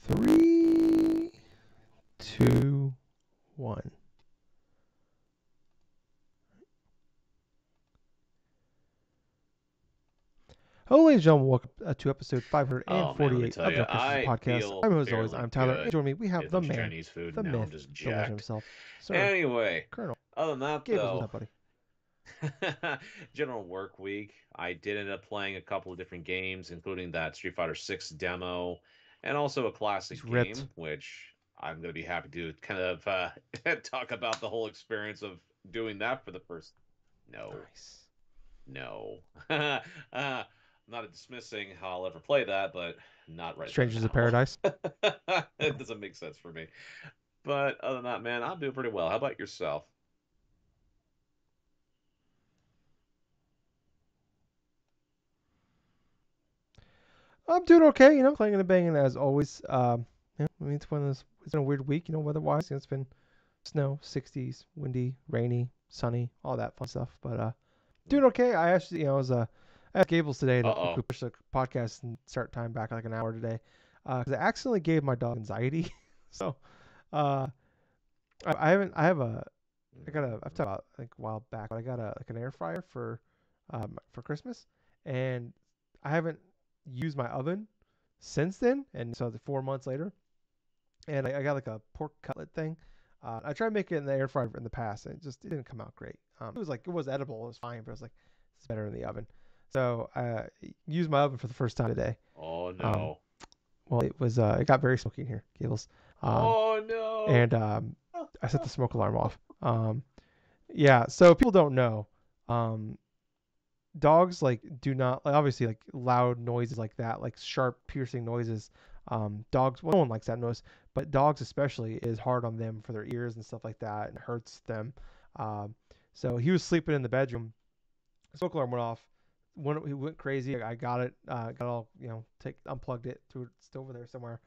3, 2, 1. Hello, ladies and gentlemen. Welcome to episode Oh man, let me 548 tell of you, DrunkNerds I podcast. feel I'm as always, fairly I'm Tyler, and good. joining me, we have Ate a the bunch of man, Chinese food, the and now I'm myth, just the legend jacked. himself, Sir Anyway, Colonel other than that Gables. What's though, up, buddy? general work week, I did end up playing a couple of different games, including that Street Fighter 6 demo, and also a He's classic ripped. game, which I'm gonna be happy to kind of talk about the whole experience of doing that for the first. No, Nice. no. Not dismissing how I'll ever play that, but not right Strangers of now. Paradise. It doesn't make sense for me. But other than that, man, I'm doing pretty well. How about yourself? I'm doing okay, playing and banging as always. I mean, it's been a weird week, weather-wise. It's been snow, 60s, windy, rainy, sunny, all that fun stuff. But doing okay. I actually, I asked Gables today to Uh-oh. quickly push the podcast and start time back like an hour today, because I accidentally gave my dog anxiety. So, uh, I haven't. I've talked about like a while back, but I got an air fryer for Christmas, and I haven't used my oven since then. And so 4 months later, and I got like a pork cutlet thing. I tried making it in the air fryer in the past, and it didn't come out great. It was edible, it was fine, but it was like it's better in the oven. So I used my oven for the first time today. Oh Um, no. well, it got very smoky in here, Gables. Um, Oh no. and I set the smoke alarm off. Yeah, so people don't know. Um, Dogs like do not like obviously like loud noises like that, like sharp piercing noises. Dogs, well, no one likes that noise, but dogs especially is hard on them for their ears and stuff like that, and hurts them. Um, so he was sleeping in the bedroom. Smoke alarm went off. When he went crazy, I got it, got all unplugged it, threw it still over there somewhere.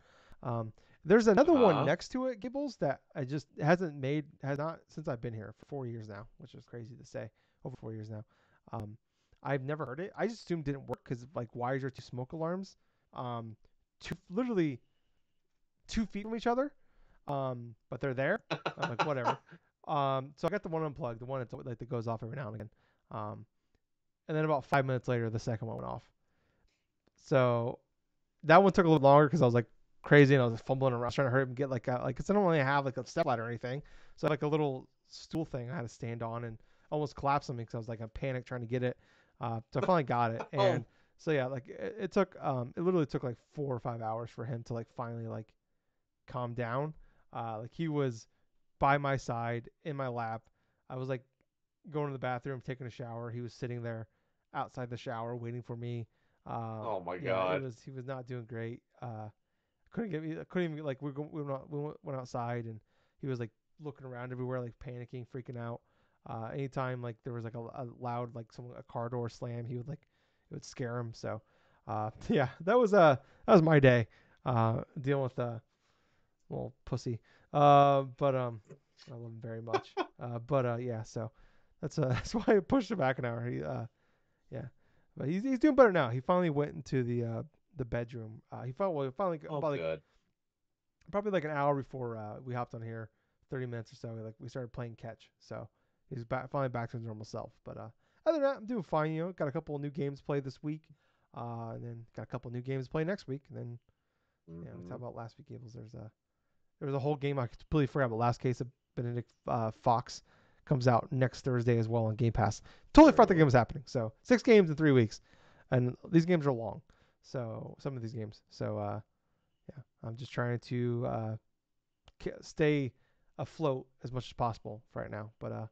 Um, there's another one Uh-huh. next to it, Gibbles, that I just has not since I've been here for 4 years now, which is crazy to say, over 4 years now. Um, I've never heard it. I just assumed it didn't work because like why is there two smoke alarms, literally 2 feet from each other, but they're there. I'm like whatever. So I got the one unplugged, the one that's like that goes off every now and again. Um, and then about 5 minutes later, the second one went off. So that one took a little longer because I was like crazy and I was fumbling around trying to hurry up and get cause I don't really have like a step ladder or anything. So like a little stool thing I had to stand on and almost collapsed on me because I was like in panic trying to get it. So I finally got it, and Oh. so yeah, like it took it literally took like 4 or 5 hours for him to like finally like calm down. Like he was by my side in my lap. I was like going to the bathroom, taking a shower. He was sitting there outside the shower waiting for me. Oh my Yeah, God. he was not doing great. Couldn't get me. Couldn't even like we went outside and he was like looking around everywhere, like panicking, freaking out. Anytime like there was like a loud like a car door slam, it would scare him. So, yeah, that was my day. Dealing with a little pussy. But I love him very much. But yeah, so that's why I pushed him back an hour. Yeah, but he's doing better now. He finally went into the bedroom. He finally Oh about like good. probably like an hour before we hopped on here, 30 minutes or so. We started playing catch. So he's finally back to his normal self. But other than that, I'm doing fine. Got a couple of new games played this week. And then got a couple of new games to play next week. And then we Mm-hmm. talked about last week. Gables. There was a whole game I completely forgot about. Last Case of Benedict Fox comes out next Thursday as well on Game Pass. Totally forgot the game True. was happening. So 6 games in 3 weeks, and these games are long. So some of these games. So yeah, I'm just trying to stay afloat as much as possible for right now. But yeah,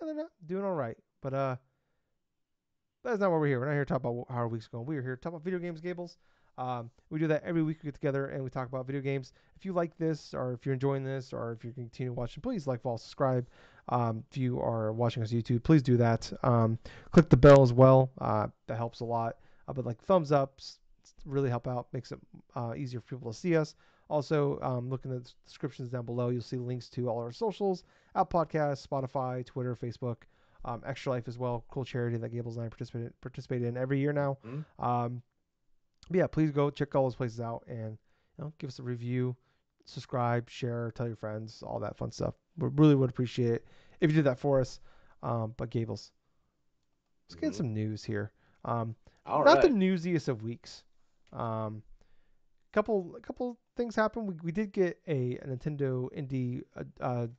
they're not doing all right. But that's not why we're here. We're not here to talk about how our week's going. We're here to talk about video games, Gables. We do that every week. We get together and we talk about video games. If you like this, or if you're enjoying this, or if you're continuing watching, please like, follow, subscribe. If you are watching us on YouTube, please do that. Click the bell as well. That helps a lot. But like thumbs ups really help out. Makes it easier for people to see us. Also, look in the descriptions down below. You'll see links to all our socials: Apple Podcasts, Spotify, Twitter, Facebook. Extra Life as well, cool charity that Gables and I participate in every year now. Mm-hmm. But yeah, please go check all those places out and give us a review, subscribe, share, tell your friends, all that fun stuff. We really would appreciate it if you did that for us. But Gables, let's get Hmm. some news here. All Not the right. newsiest of weeks. Um, couple things happened. We did get a Nintendo Indie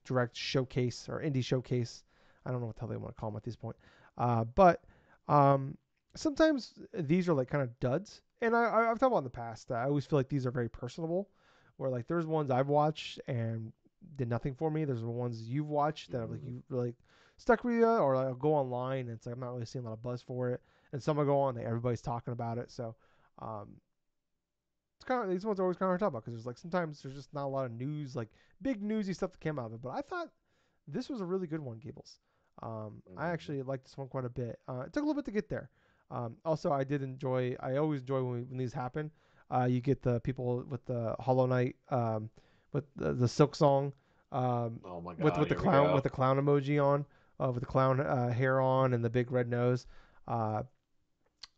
Direct showcase or Indie showcase. I don't know what the hell they want to call them at this point. But um, sometimes these are like kind of duds. And I've talked about in the past that I always feel like these are very personable. Where like there's ones I've watched and did nothing for me. There's ones you've watched that like Mm. you really stuck with you, or like, I'll go online and it's like I'm not really seeing a lot of buzz for it. And some I go on, like, everybody's talking about it. So um, it's kind of these ones are always kind of hard to talk about because there's like sometimes there's just not a lot of news, like big newsy stuff that came out of it. But I thought this was a really good one, Gables. I Mm. actually liked this one quite a bit. It took a little bit to get there. Also, I did enjoy. I always enjoy when these happen. You get the people with the Hollow Knight, with the Silk Song, um, Oh my with God, the here we clown go. emoji on, with the clown hair on and the big red nose. Uh,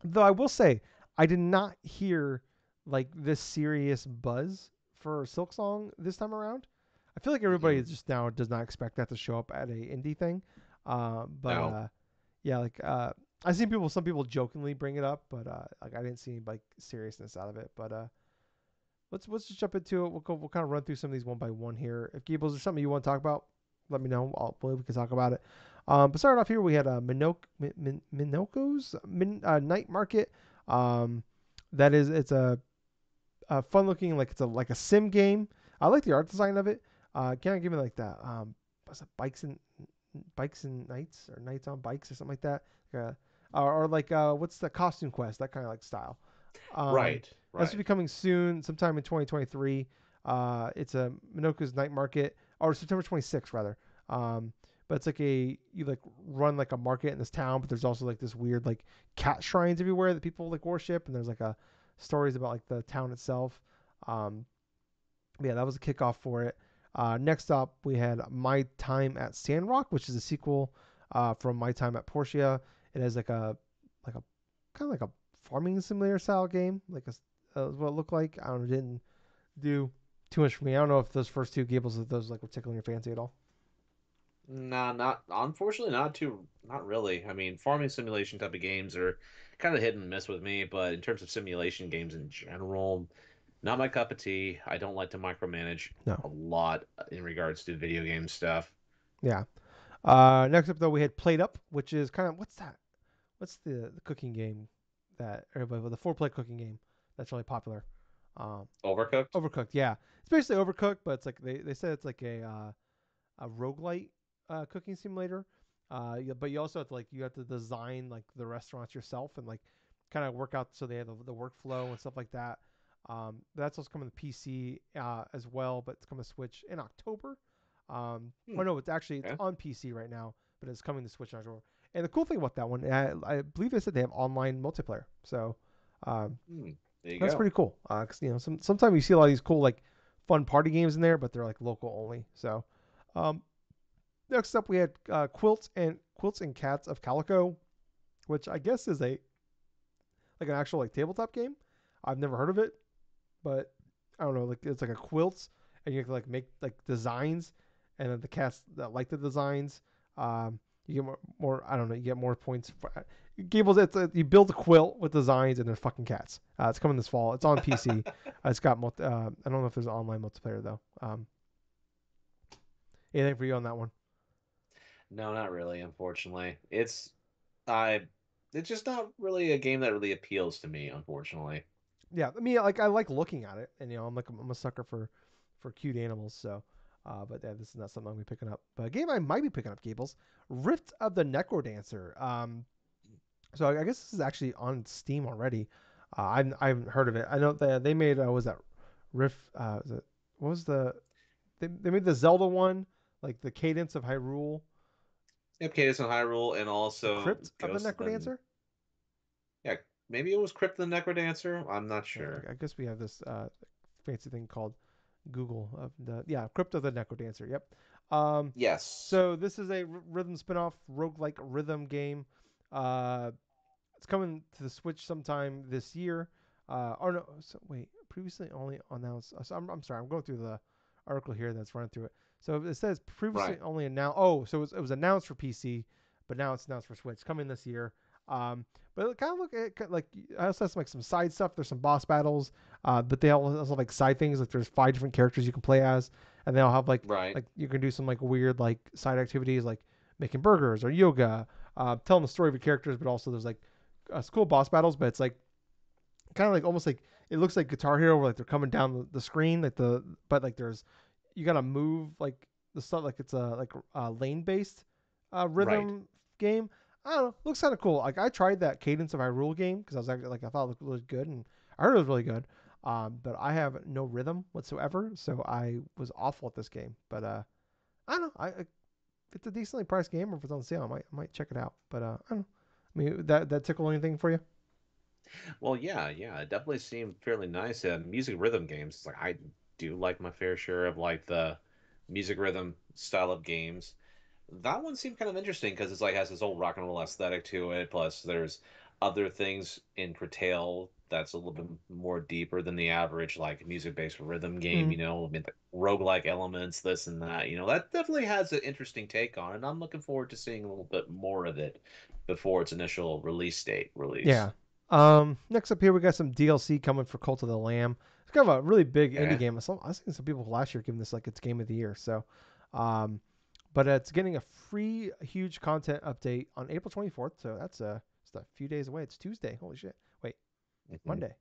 Though I will say, I did not hear like this serious buzz for Silksong this time around. I feel like everybody Mm-mm. just now does not expect that to show up at a indie thing. But No. yeah, like I seen people, some people jokingly bring it up, but like I didn't see like seriousness out of it. But let's just jump into it. We'll kind of run through some of these one by one here. If Gables, is something you want to talk about, let me know. We can talk about it. But starting off here, we had Minoko's night market. Um, that is, it's a fun looking, like it's a like a sim game. I like the art design of it. Kind of give me like that. What's it, bikes and nights, or nights on bikes or something like that. Or like what's the costume quest, that kind of like style. Um, Right. that's Right. be coming soon, sometime in 2023. It's a Minoka's Night Market, or September 26th rather. Um, but it's like you like run like a market in this town, but there's also like this weird like cat shrines everywhere that people like worship, and there's like a stories about like the town itself. Um, yeah, that was a kickoff for it. Next up, we had My Time at Sandrock, which is a sequel from My Time at Portia. It has like a kind of like a farming simulator style game, like what it looked like. I don't know, didn't do too much for me. I don't know if those first two Gables of those like were tickling your fancy at all. Nah, not unfortunately, not too, not really. I mean, farming simulation type of games are kind of hit and miss with me, but in terms of simulation games in general, not my cup of tea. I don't like to micromanage No. a lot in regards to video game stuff. Yeah. Next up though, we had Played Up, which is kind of what's that? What's the cooking game that everybody, the 4 play cooking game that's really popular? Um, Overcooked? Overcooked. Yeah, it's basically Overcooked, but it's like they said it's like a roguelite cooking simulator. Yeah, but you also have to like you have to design like the restaurants yourself and like kind of work out so they have the workflow and stuff like that. That's also coming to PC as well, but it's coming to Switch in October. Hmm. Or no, it's Okay. on PC right now, but it's coming to Switch in October. And the cool thing about that one, I believe they said they have online multiplayer, so um, Hmm. There you that's go. pretty cool. Cause sometimes you see a lot of these cool like fun party games in there, but they're like local only. So um, next up, we had Quilts and Cats of Calico, which I guess is a like an actual like tabletop game. I've never heard of it, but I don't know. Like it's like a quilts, and you have to like make like designs, and then the cats that like the designs, you get more. I don't know. You get more points. Gables, you build a quilt with designs, and they're fucking cats. It's coming this fall. It's on PC. It's got I don't know if there's online multiplayer though. Anything for you on that one? No, not really, unfortunately. I it's just not really a game that really appeals to me, unfortunately. Yeah, I mean, like I like looking at it, and I'm a sucker for cute animals. So, but yeah, this is not something I'm gonna be picking up. But a game I might be picking up, Gables, Rift of the Necrodancer. So I guess this is actually on Steam already. I haven't heard of it. I know that they made was that Rift? What was they made the Zelda one, like the Cadence of Hyrule, Yep, Cadence and Hyrule, and the also Crypt of the Ghost of the Necrodancer. yeah, maybe it was Crypt of the Necrodancer. I'm not Yeah, sure. I guess we have this fancy thing called Google of the Crypt of the Necrodancer. Yep. Um, Yes. so this is a rhythm spinoff roguelike rhythm game. Uh, it's coming to the Switch sometime this year. Or no, so wait, previously only announced. So I'm sorry, I'm going through the article here that's running through it. So it says previously Right. only announced. Oh, so it was announced for PC, but now it's announced for Switch, coming this year. Um, but it kind of look like I also have some side stuff. There's some boss battles, but they also have like side things. Like there's 5 different characters you can play as, and they all have Right. like you can do some like weird like side activities like making burgers or yoga, telling the story of your characters. But also there's like cool boss battles, but it's like kind of like almost like it looks like Guitar Hero, where like they're coming down the screen, like but like there's you gotta move like the stuff like it's a lane based Right. rhythm game. I don't know, looks kind of cool. Like I tried that Cadence of Hyrule game because I was actually like I thought it looked really good and I heard it was really good. But I have no rhythm whatsoever, so I was awful at this game. But I don't know. If it's a decently priced game or if it's on sale, I might check it out. But I don't know. I mean that tickle anything for you? Well, yeah, yeah, it definitely seemed fairly nice. Music rhythm games. It's like I do like my fair share of like the music rhythm style of games. That one seemed kind of interesting because it's like has this old rock and roll aesthetic to it. Plus, there's other things in Curtail that's a little bit more deeper than the average like music-based rhythm game. Mm, You know, I mean, the roguelike elements, this and that. You know, that definitely has an interesting take on it. I'm looking forward to seeing a little bit more of it before its initial release date release. yeah. Next up here, we got some DLC coming for Cult of the Lamb. It's kind of a really big indie Okay. game. I was thinking some people last year giving this like its game of the year. So, um, but it's getting a free huge content update on April 24th. So that's it's a few days away. It's Tuesday. Holy shit. Wait, Mhm. Monday.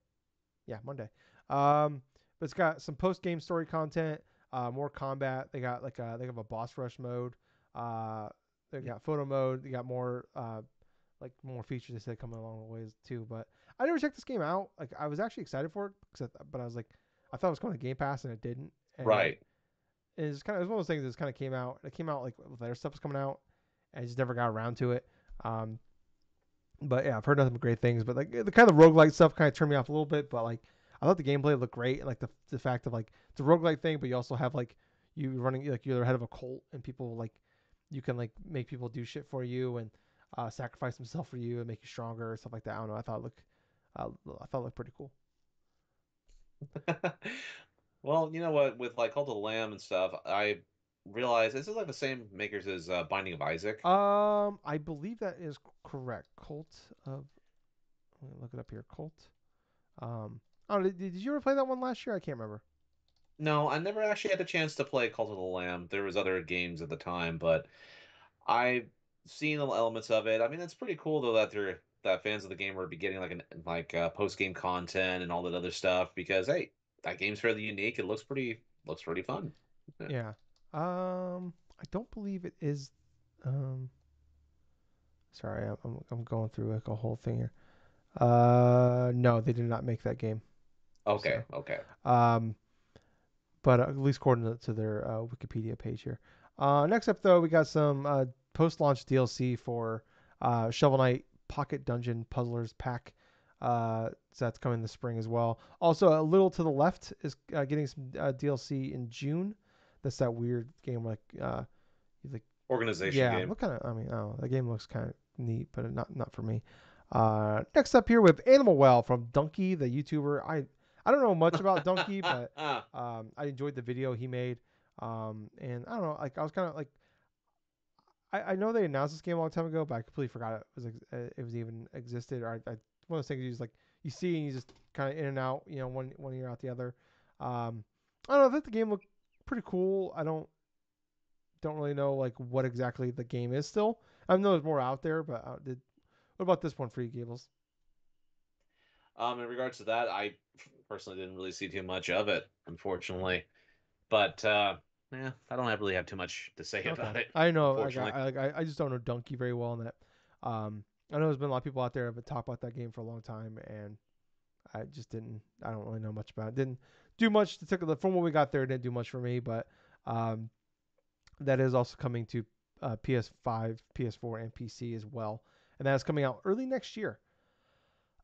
Yeah, Monday. Um, but it's got some post game story content, more combat. They have a boss rush mode. Uh, they got photo mode. They got more more features they said coming along the ways too. But I never checked this game out. Like I was actually excited for it, but I was like, I thought it was going to Game Pass and it didn't. And Right. it's kind of one of those things that kind of came out. It came out like with other stuff was coming out, and I just never got around to it. Um, but yeah, I've heard nothing but great things. But like the kind of roguelike stuff kind of turned me off a little bit. But like I thought the gameplay looked great, and like the fact of like it's a roguelike thing, but you also have like you running like you're the head of a cult, and people like you can like make people do shit for you and sacrifice themselves for you and make you stronger and stuff like that. I don't know. I thought it looked pretty cool. Well, you know what? With like Cult of the Lamb and stuff, I realized this is like the same makers as Binding of Isaac. I believe that is correct. Cult of Let me look it up here. Cult. I don't know, did you ever play that one last year? I can't remember. No, I never actually had the chance to play Cult of the Lamb. There was other games at the time, but I've seen little elements of it. I mean, it's pretty cool though that fans of the game are be getting post game content and all that other stuff because hey, that game's fairly unique. It looks pretty fun. Yeah. Yeah. I don't believe it is. Um, Sorry, I'm going through like a whole thing here. No, they did not make that game. So, Okay, okay. um, but at least according to their Wikipedia page here. Next up, though, we got some post-launch DLC for Shovel Knight Pocket Dungeon Puzzlers Pack. So that's coming this spring as well. Also, a little to the left is getting some DLC in June. That's that weird game where, like Organization yeah, game. what kind of? I mean, oh, that game looks kind of neat, but not for me. Next up here with Animal Well from Donkey, the YouTuber. I don't know much about Donkey, but I enjoyed the video he made. And I don't know, like I was kind of like I know they announced this game a long time ago, but I completely forgot it was even existed. Or one of those things you just like you see and you just kind of in and out, one ear out the other. I don't know. I think the game looked pretty cool. I don't really know like what exactly the game is still. I know there's more out there, but what about this one for you, Gables? In regards to that, I personally didn't really see too much of it, unfortunately. But yeah, I don't really have too much to say Okay, about it, I know. unfortunately. I just don't know Donkey very well in that. I know there's been a lot of people out there that talk about that game for a long time, and I just didn't. I don't really know much about it. Didn't do much to take from what we got there. It didn't do much for me, but um, that is also coming to PS5, PS4, and PC as well, and that is coming out early next year.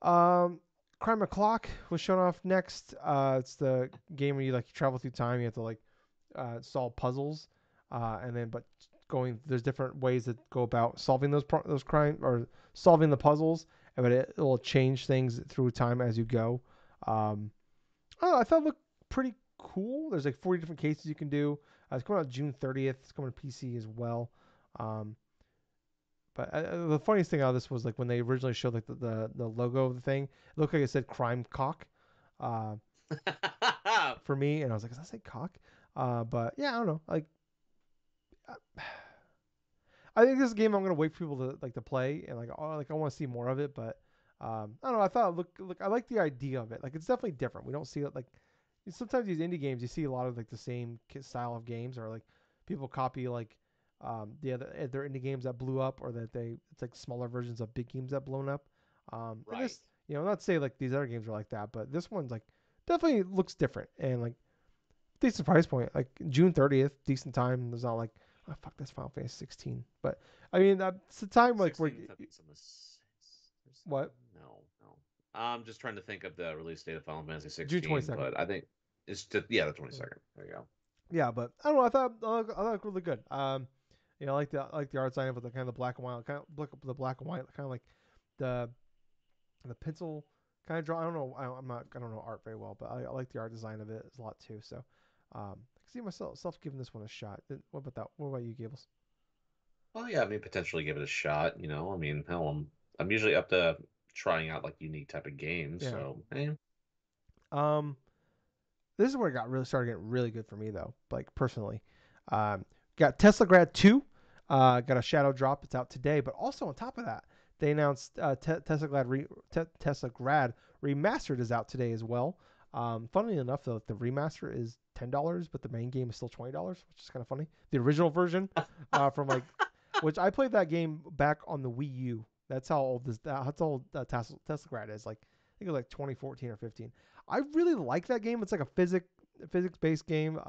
Um, Crime O'Clock was shown off next. It's the game where you like travel through time. You have to like solve puzzles, and then but going there's different ways that go about solving those crime or solving the puzzles, but it will change things through time as you go. I don't know, I thought it looked pretty cool. There's like 40 different cases you can do. It's coming out June 30th. It's coming to PC as well. Um, but the funniest thing out of this was like when they originally showed like the logo of the thing, it looked like it said Crime Cock uh, for me, and I was like, does that say cock? But yeah, I don't know. Like, I think this is a game I'm gonna wait for people to like to play and like I want to see more of it. But I don't know. I thought look I like the idea of it. Like it's definitely different. We don't see it like sometimes these indie games you see a lot of like the same style of games or like people copy like the other indie games that blew up or that they it's like smaller versions of big games that blown up. And Right. this not to say like these other games are like that, but this one's like definitely looks different and like decent price point. Like June 30th, decent time. There's not like, oh fuck, that's Final Fantasy 16. But I mean, it's the time like where 16th, I think it's on the 6th or 7th. what No, no. I'm just trying to think of the release date of Final Fantasy June 16, 22nd. but I think it's just, yeah, the 22nd. There you go. Yeah, but I don't know. I thought it really good. I like the art design with the kind of the black and white, kind of the black and white, kind of like the pencil kind of draw. I don't know. I don't know art very well, but I like the art design of it a lot too. So I can see myself giving this one a shot. What about that? What about you, Gables? Well, yeah, I mean, potentially give it a shot. I mean, hell, I'm usually up to trying out like unique type of games. Yeah. So, Um, this is where it got really started getting really good for me though. Like personally, um, got Tesla Grad 2, got a shadow drop. It's out today, but also on top of that, they announced Tesla Grad Remastered is out today as well. Funnily enough, though, the remaster is $10, but the main game is still $20, which is kind of funny. The original version, from like, which I played that game back on the Wii U. That's how old Tesla Grad is. Like, I think it was like 2014 or 15. I really like that game. It's like a physics based game.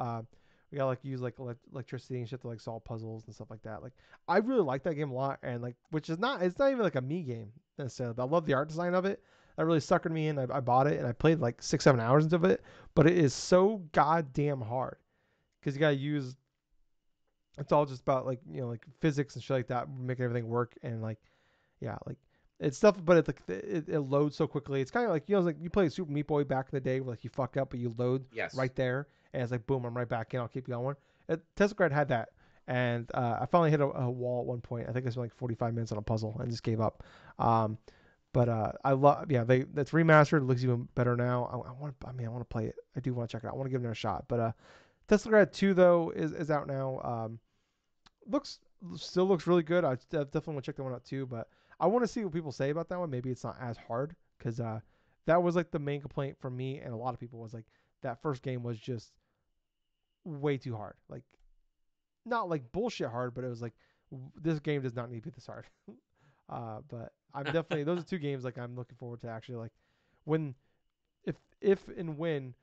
We gotta like use like electricity and shit to like solve puzzles and stuff like that. Like I really like that game a lot, and like which is not it's not even like a me game necessarily. But I love the art design of it. That really suckered me in. I bought it and I played like 6-7 hours into it, but it is so goddamn hard because you gotta use. It's all just about like like physics and shit like that, making everything work and like yeah, like it's stuff, but it loads so quickly. It's kind of like like you play Super Meat Boy back in the day, where like you fuck up, but you load yes. right there, and it's like boom, I'm right back in. I'll keep going. Tesla had that, and I finally hit a wall at one point. I think I spent like 45 minutes on a puzzle and just gave up. Um, but I love that's remastered. It looks even better now. I want to play it. I do want to check it out. I want to give it a shot. But Tesla 2 though is out now. Looks still looks really good. I definitely want to check that one out too. But I want to see what people say about that one. Maybe it's not as hard because that was like the main complaint from me and a lot of people was like that first game was just way too hard. Like not like bullshit hard, but it was like this game does not need to be this hard. But I'm definitely those are two games like I'm looking forward to actually like when if and when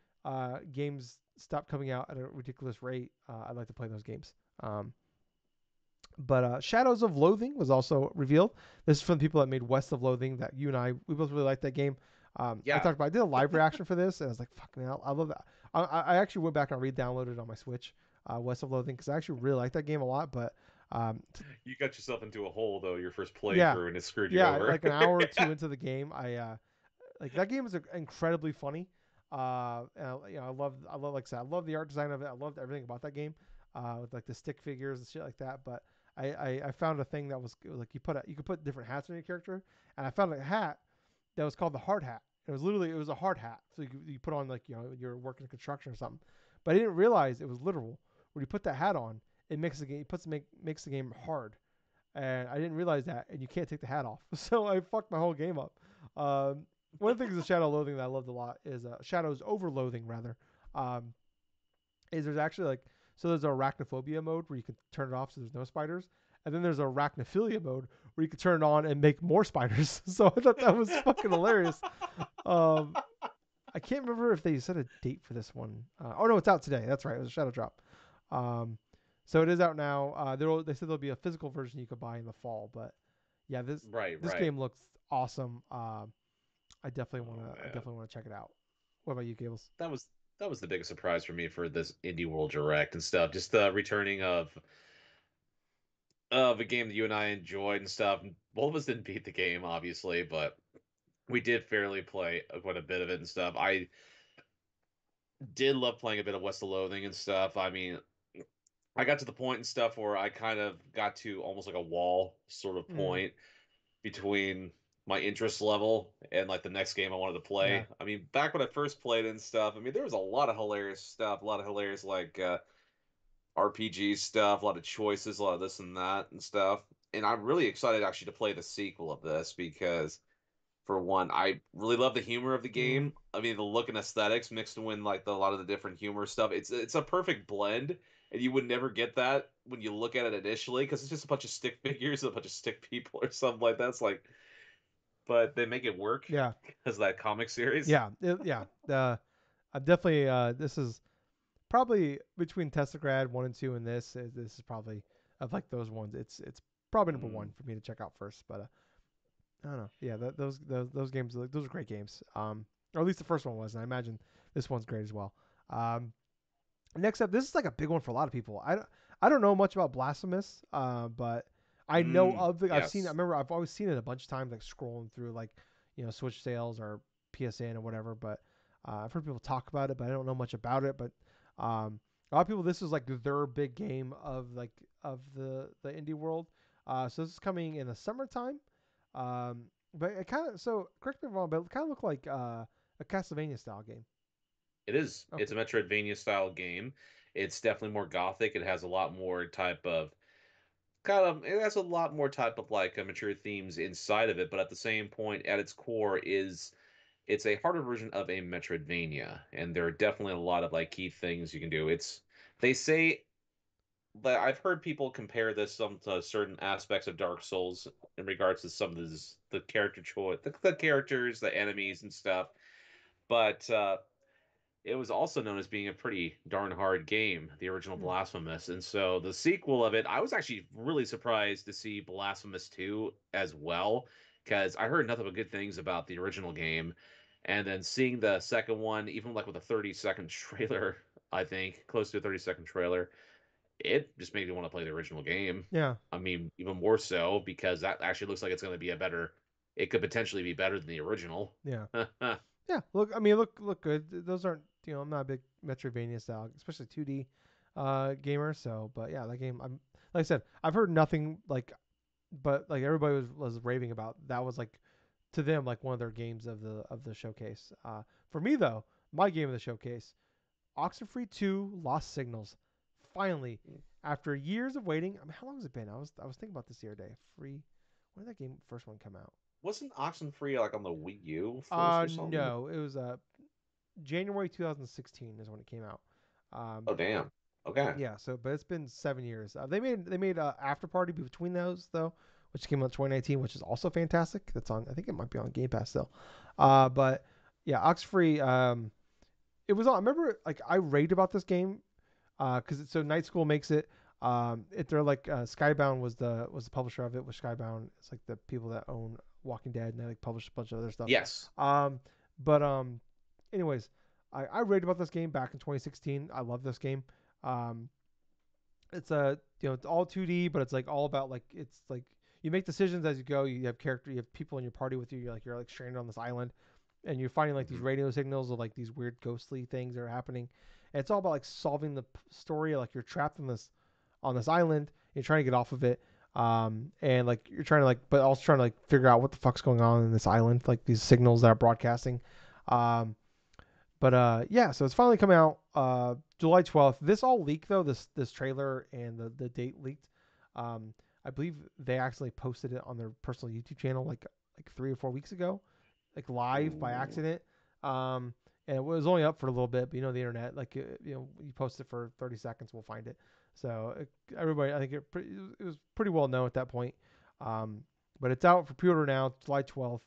games stop coming out at a ridiculous rate, I'd like to play those games. But Shadows of Loathing was also revealed. This is from the people that made West of Loathing. That you and we both really liked that game. Yeah. I did a live reaction for this, and I was like, "Fuck man, I love that." I actually went back and re-downloaded it on my Switch, West of Loathing, because I actually really like that game a lot. But You got yourself into a hole though your first yeah, playthrough and it screwed you yeah, over. like an hour or two into the game, I like that game is incredibly funny. I love like I said, I love the art design of it. I loved everything about that game, with like the stick figures and shit like that. But I found a thing that was like you could put different hats on your character, and I found a hat that was called the hard hat. It was a hard hat, so you put on like you're working in construction or something. But I didn't realize it was literal. When you put that hat on, it makes the game makes the game hard, and I didn't realize that. And you can't take the hat off, so I fucked my whole game up. One of the things with Shadow Loathing that I loved a lot is Shadows Overloathing rather. Um, is there's actually like there's arachnophobia mode where you can turn it off so there's no spiders, and then there's arachnophilia mode where you can turn it on and make more spiders. So I thought that was fucking hilarious. Um, I can't remember if they set a date for this one. Oh no, it's out today. That's right. It was a shadow drop. Um, so it is out now. They said there'll be a physical version you could buy in the fall, but yeah, Right, this right. game looks awesome. Oh I man. definitely want to check it out. What about you, Gables? That was the biggest surprise for me for this Indie World Direct and stuff. Just the returning of a game that you and I enjoyed and stuff. Both of us didn't beat the game, obviously, but We did fairly play quite a bit of it and stuff. I did love playing a bit of West of Loathing and stuff. I mean, I got to the point and stuff where I kind of got to almost like a wall sort of Mm, point between my interest level and like the next game I wanted to yeah. play. I mean, back when I first played and stuff, I mean, there was a lot of hilarious stuff, a lot of hilarious like RPG stuff, a lot of choices, a lot of this and that and stuff. And I'm really excited actually to play the sequel of this because for one, I really love the humor of the Mm, game. I mean, the look and aesthetics mixed in like a lot of the different humor stuff. It's a perfect blend, and you would never get that when you look at it initially because it's just a bunch of stick figures and a bunch of stick people or something like that. It's like, but they make it work yeah. because that comic series. Yeah. Yeah. I'm definitely. This is probably between Testagrad 1 and 2 and this is probably of like those ones. It's probably number one Mm. for me to check out first. But I don't know. Yeah, those games, like, those are great games. Or at least the first one was, and I imagine this one's great as well. Next up, this is like a big one for a lot of people. I don't know much about Blasphemous, but I know of the. I've seen. I Yes. remember I've always seen it a bunch of times, like scrolling through like Switch sales or PSN or whatever. But I've heard people talk about it, but I don't know much about it. But a lot of people, this is like their big game of the indie world. So this is coming in the summertime. But it kind of, so correct me if I'm wrong, but it kind of looked like a Castlevania style game. It is. It's Okay. a Metroidvania style game. It's definitely more gothic. It has a lot more type of kind of it has a lot more type of like mature themes inside of it, but at the same point, at its core is it's a harder version of a Metroidvania, and there are definitely a lot of like key things you can do. It's they say that I've heard people compare this some to certain aspects of Dark Souls in regards to some of the character choice, the characters, the enemies, and stuff. But it was also known as being a pretty darn hard game, the original Hmm. Blasphemous. And so the sequel of it, I was actually really surprised to see Blasphemous 2 as well, because I heard nothing but good things about the original game. And then seeing the second one, even like with a 30-second trailer, I think, close to a 30-second trailer, it just made me want to play the original game. Yeah. I mean, even more so because that actually looks like it's going to be a better, it could potentially be better than the original. Yeah. Yeah, look, I mean, look good. Those aren't, I'm not a big Metroidvania style, especially 2D gamer. So, but yeah, that game, I'm like I said, I've heard nothing like, but like everybody was raving about that was like to them like one of their games of the showcase. For me though, my game of the showcase, Oxenfree 2 Lost Signals, finally after years of waiting. I mean, how long has it been? I was thinking about this the other day. Free. When did that game first one come out? Wasn't Oxenfree like on the Wii U first or something? No, it was January 2016 is when it came out. Um, Oh damn. Okay. yeah, so but it's been 7 years. They made After Party between those though, which came out in 2019, which is also fantastic. That's on. I think it might be on Game Pass still. But yeah, Oxfree. It was on. I remember like I raved about this game because so Night School makes it. They're like Skybound was the publisher of it. Which Skybound is like the people that own Walking Dead and they like publish a bunch of other stuff. Yes. But anyways, I raved about this game back in 2016. I love this game. Um, it's a it's all 2D, but it's like all about like it's like you make decisions as you go. You have people in your party with you. You're like stranded on this island, and you're finding like these Hmm. radio signals of like these weird ghostly things that are happening. And it's all about like solving the story. Like you're trapped on this island. You're trying to get off of it. And like you're trying to like, but also trying to like figure out what the fuck's going on in this island, like these signals that are broadcasting. Um, but yeah, so it's finally coming out July 12th. This all leaked though. This trailer and the date leaked. Um, I believe they actually posted it on their personal YouTube channel like 3 or 4 weeks ago, like live by Ooh. accident. Um, and it was only up for a little bit, but the internet, like you post it for 30 seconds, we'll find it. So everybody, I think it was pretty well known at that point. Um, but it's out for pre-order now, July 12th.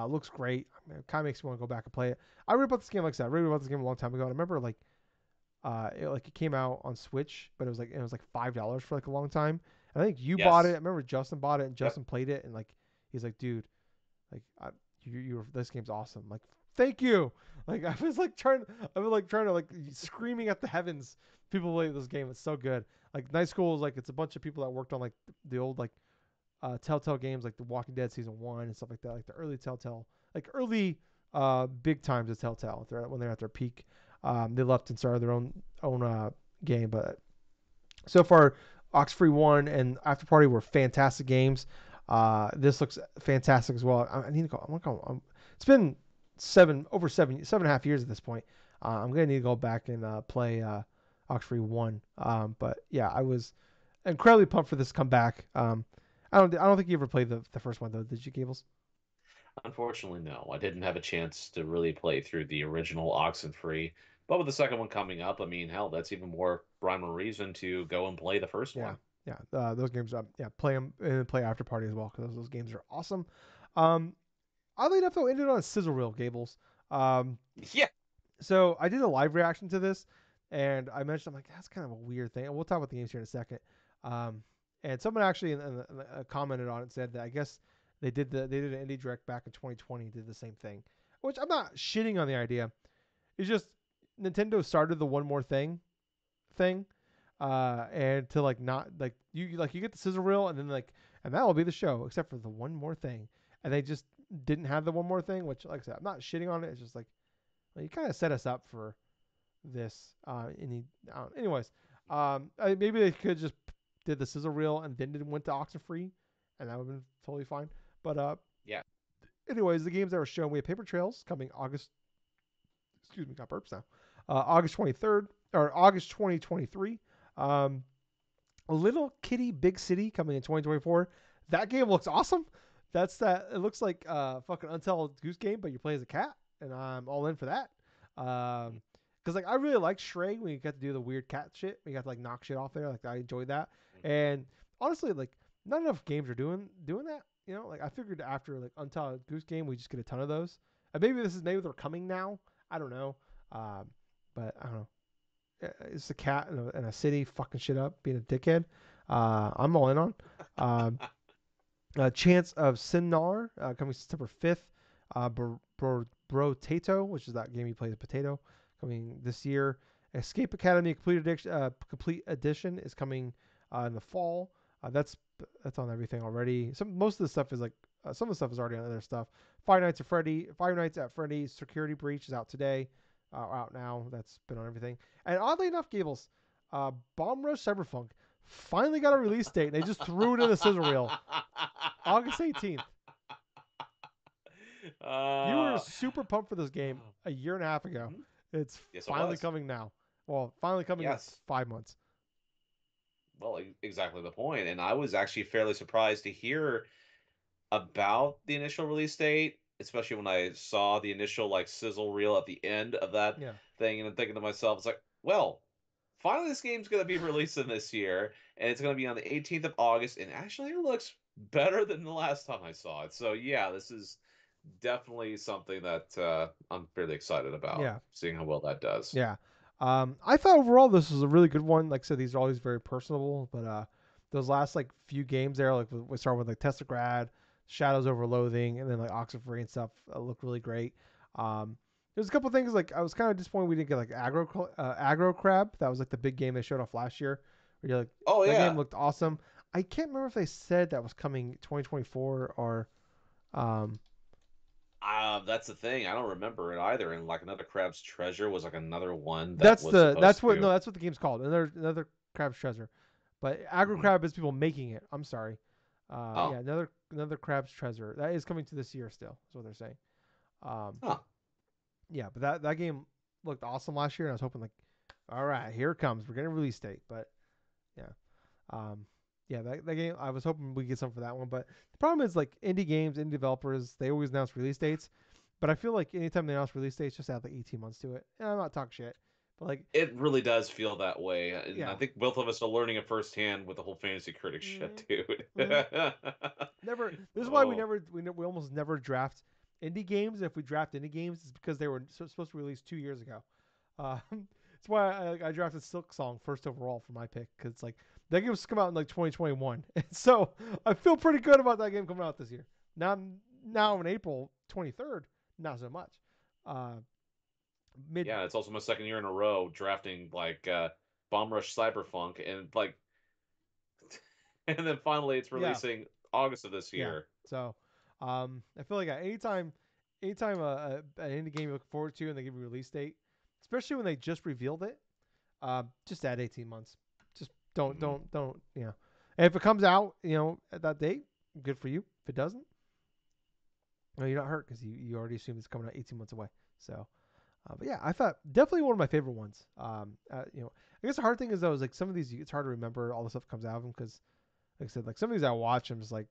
Looks great. I mean, it kind of makes me want to go back and play it. I read about this game, like I said, I read about this game a long time ago. And I remember it came out on Switch, but it was like $5 for like a long time. And I think you bought it. I Yes. remember Justin bought it, and Yep. Justin played it, and like he's like, dude, like this game's awesome. Like, thank you. Like I was like trying to like screaming at the heavens. People play this game. It's so good. Like Night School is like it's a bunch of people that worked on like the old like Telltale games like The Walking Dead season one and stuff like that, like the early Telltale, like early big times of Telltale. When they're at their peak, they left and started their own game. But so far, Oxfree One and After Party were fantastic games. This looks fantastic as well. I need to go. It's been seven and a half years at this point. I'm gonna need to go back and play Oxfree One. But yeah, I was incredibly pumped for this comeback. I don't think you ever played the first one though, did you, Gables? Unfortunately, no. I didn't have a chance to really play through the original Oxenfree. But with the second one coming up, I mean, hell, that's even more prime reason to go and play the first Yeah, one. yeah. Those games, yeah, play them and play After Party as well because those games are awesome. Um, Oddly enough, though, ended on a sizzle reel, Gables. Um, Yeah. so I did a live reaction to this, and I mentioned I'm like that's kind of a weird thing. And we'll talk about the games here in a second. Um, and someone actually commented on it and said that I guess they did an indie direct back in 2020, did the same thing, which I'm not shitting on the idea. It's just Nintendo started the one more thing, and to like not like you get the scissor reel and then like and that will be the show except for the one more thing, and they just didn't have the one more thing, which like I said I'm not shitting on it. It's just like well, you kind of set us up for this. Anyways, maybe they could just did the scissor reel and then went to Oxenfree, and that would have been totally fine. But Yeah. anyways, the games that were shown, we have Paper Trails coming August. Excuse me, got burps now. August 23rd or August 2023. Um, Little Kitty Big City coming in 2024. That game looks awesome. That's that. It looks like fucking Untitled Goose Game, but you play as a cat, and I'm all in for that. Because like I really like Shrey when you got to do the weird cat shit. We got to like knock shit off there. Like I enjoyed that. And honestly, like not enough games are doing that. You know, like I figured after like Untitled Goose Game, we just get a ton of those. And maybe they're coming now. I don't know. Um, but I don't know. It's a cat in a city fucking shit up, being a dickhead. I'm all in on. Um, Chance of Sinnar coming September 5th. Brotato, which is that game you play as potato, coming this year. Escape Academy Complete Edition is coming in the fall. That's on everything already. Most of the stuff is like some of the stuff is already on other stuff. Five Nights at Freddy's Security Breach is out today, out now. That's been on everything. And oddly enough, Gables, Bomb Rush Cyberpunk finally got a release date. And they just threw it in the scissor reel. August 18th. You were uh, super pumped for this game a year and a half ago. mhm. It's Yes, it finally was. coming now. Well, finally coming in Yes. 5 months. Well, exactly the point. And I was actually fairly surprised to hear about the initial release date, especially when I saw the initial like sizzle reel at the end of that Yeah. thing, and I'm thinking to myself, it's like, well, finally this game's gonna be releasing this year, and it's gonna be on the 18th of August, and actually it looks better than the last time I saw it. So yeah, this is definitely something that I'm fairly excited about, Yeah. seeing how well that does. Yeah. I thought overall this was a really good one. Like I said, these are always very personable, but those last like few games there, like we start with like Testagrad, Shadows over Loathing, and then like Oxenfree and stuff looked really great. There's a couple things like I was kind of disappointed we didn't get like Aggro Crab. That was like the big game they showed off last year. Where you're like Oh that game yeah. looked awesome. I can't remember if they said that was coming 2024 or um, That's the thing. I don't remember it either. And like another Crab's Treasure was like another one that that's was the that's supposed what to. no that's what the game's called. Another Crab's Treasure. But Aggro Mhm. Crab is people making it. I'm sorry. Yeah, Oh, another Crab's Treasure that is coming to this year still. Is what they're saying. Um, huh. yeah, but that game looked awesome last year, and I was hoping like, all right, here it comes. We're getting a release date, but yeah, um, yeah, that game I was hoping we get some for that one. But the problem is like indie games, indie developers, they always announce release dates, but I feel like anytime they announce release dates, just add like 18 months to it. And I'm not talking shit, but like, It really does feel that way, and I yeah. think both of us are learning it firsthand with the whole fantasy critic Mm-hmm. shit, dude. Mm-hmm. Never. This is why Oh, we almost never draft indie games. If we draft indie games, it's because they were supposed to release 2 years ago. That's why I drafted Silk Song first overall for my pick because it's like that game was come out in like 2021, and so I feel pretty good about that game coming out this year. Now in April 23rd, not so much. Uh, mid yeah, it's also my second year in a row drafting like Bomb Rush Cyberpunk, and like, and then finally it's yeah releasing August of this Yeah. year. So, I feel like anytime an indie game you look forward to and they give you a release date, especially when they just revealed it, just add 18 months. Just Hmm. you know. And if it comes out, at that date, good for you. If it doesn't, well, you're not hurt because you already assume it's coming out 18 months away. So, but yeah, I thought definitely one of my favorite ones. I guess the hard thing is though is like some of these it's hard to remember all the stuff that comes out of them because, like I said, like some of these I watch, I'm just like,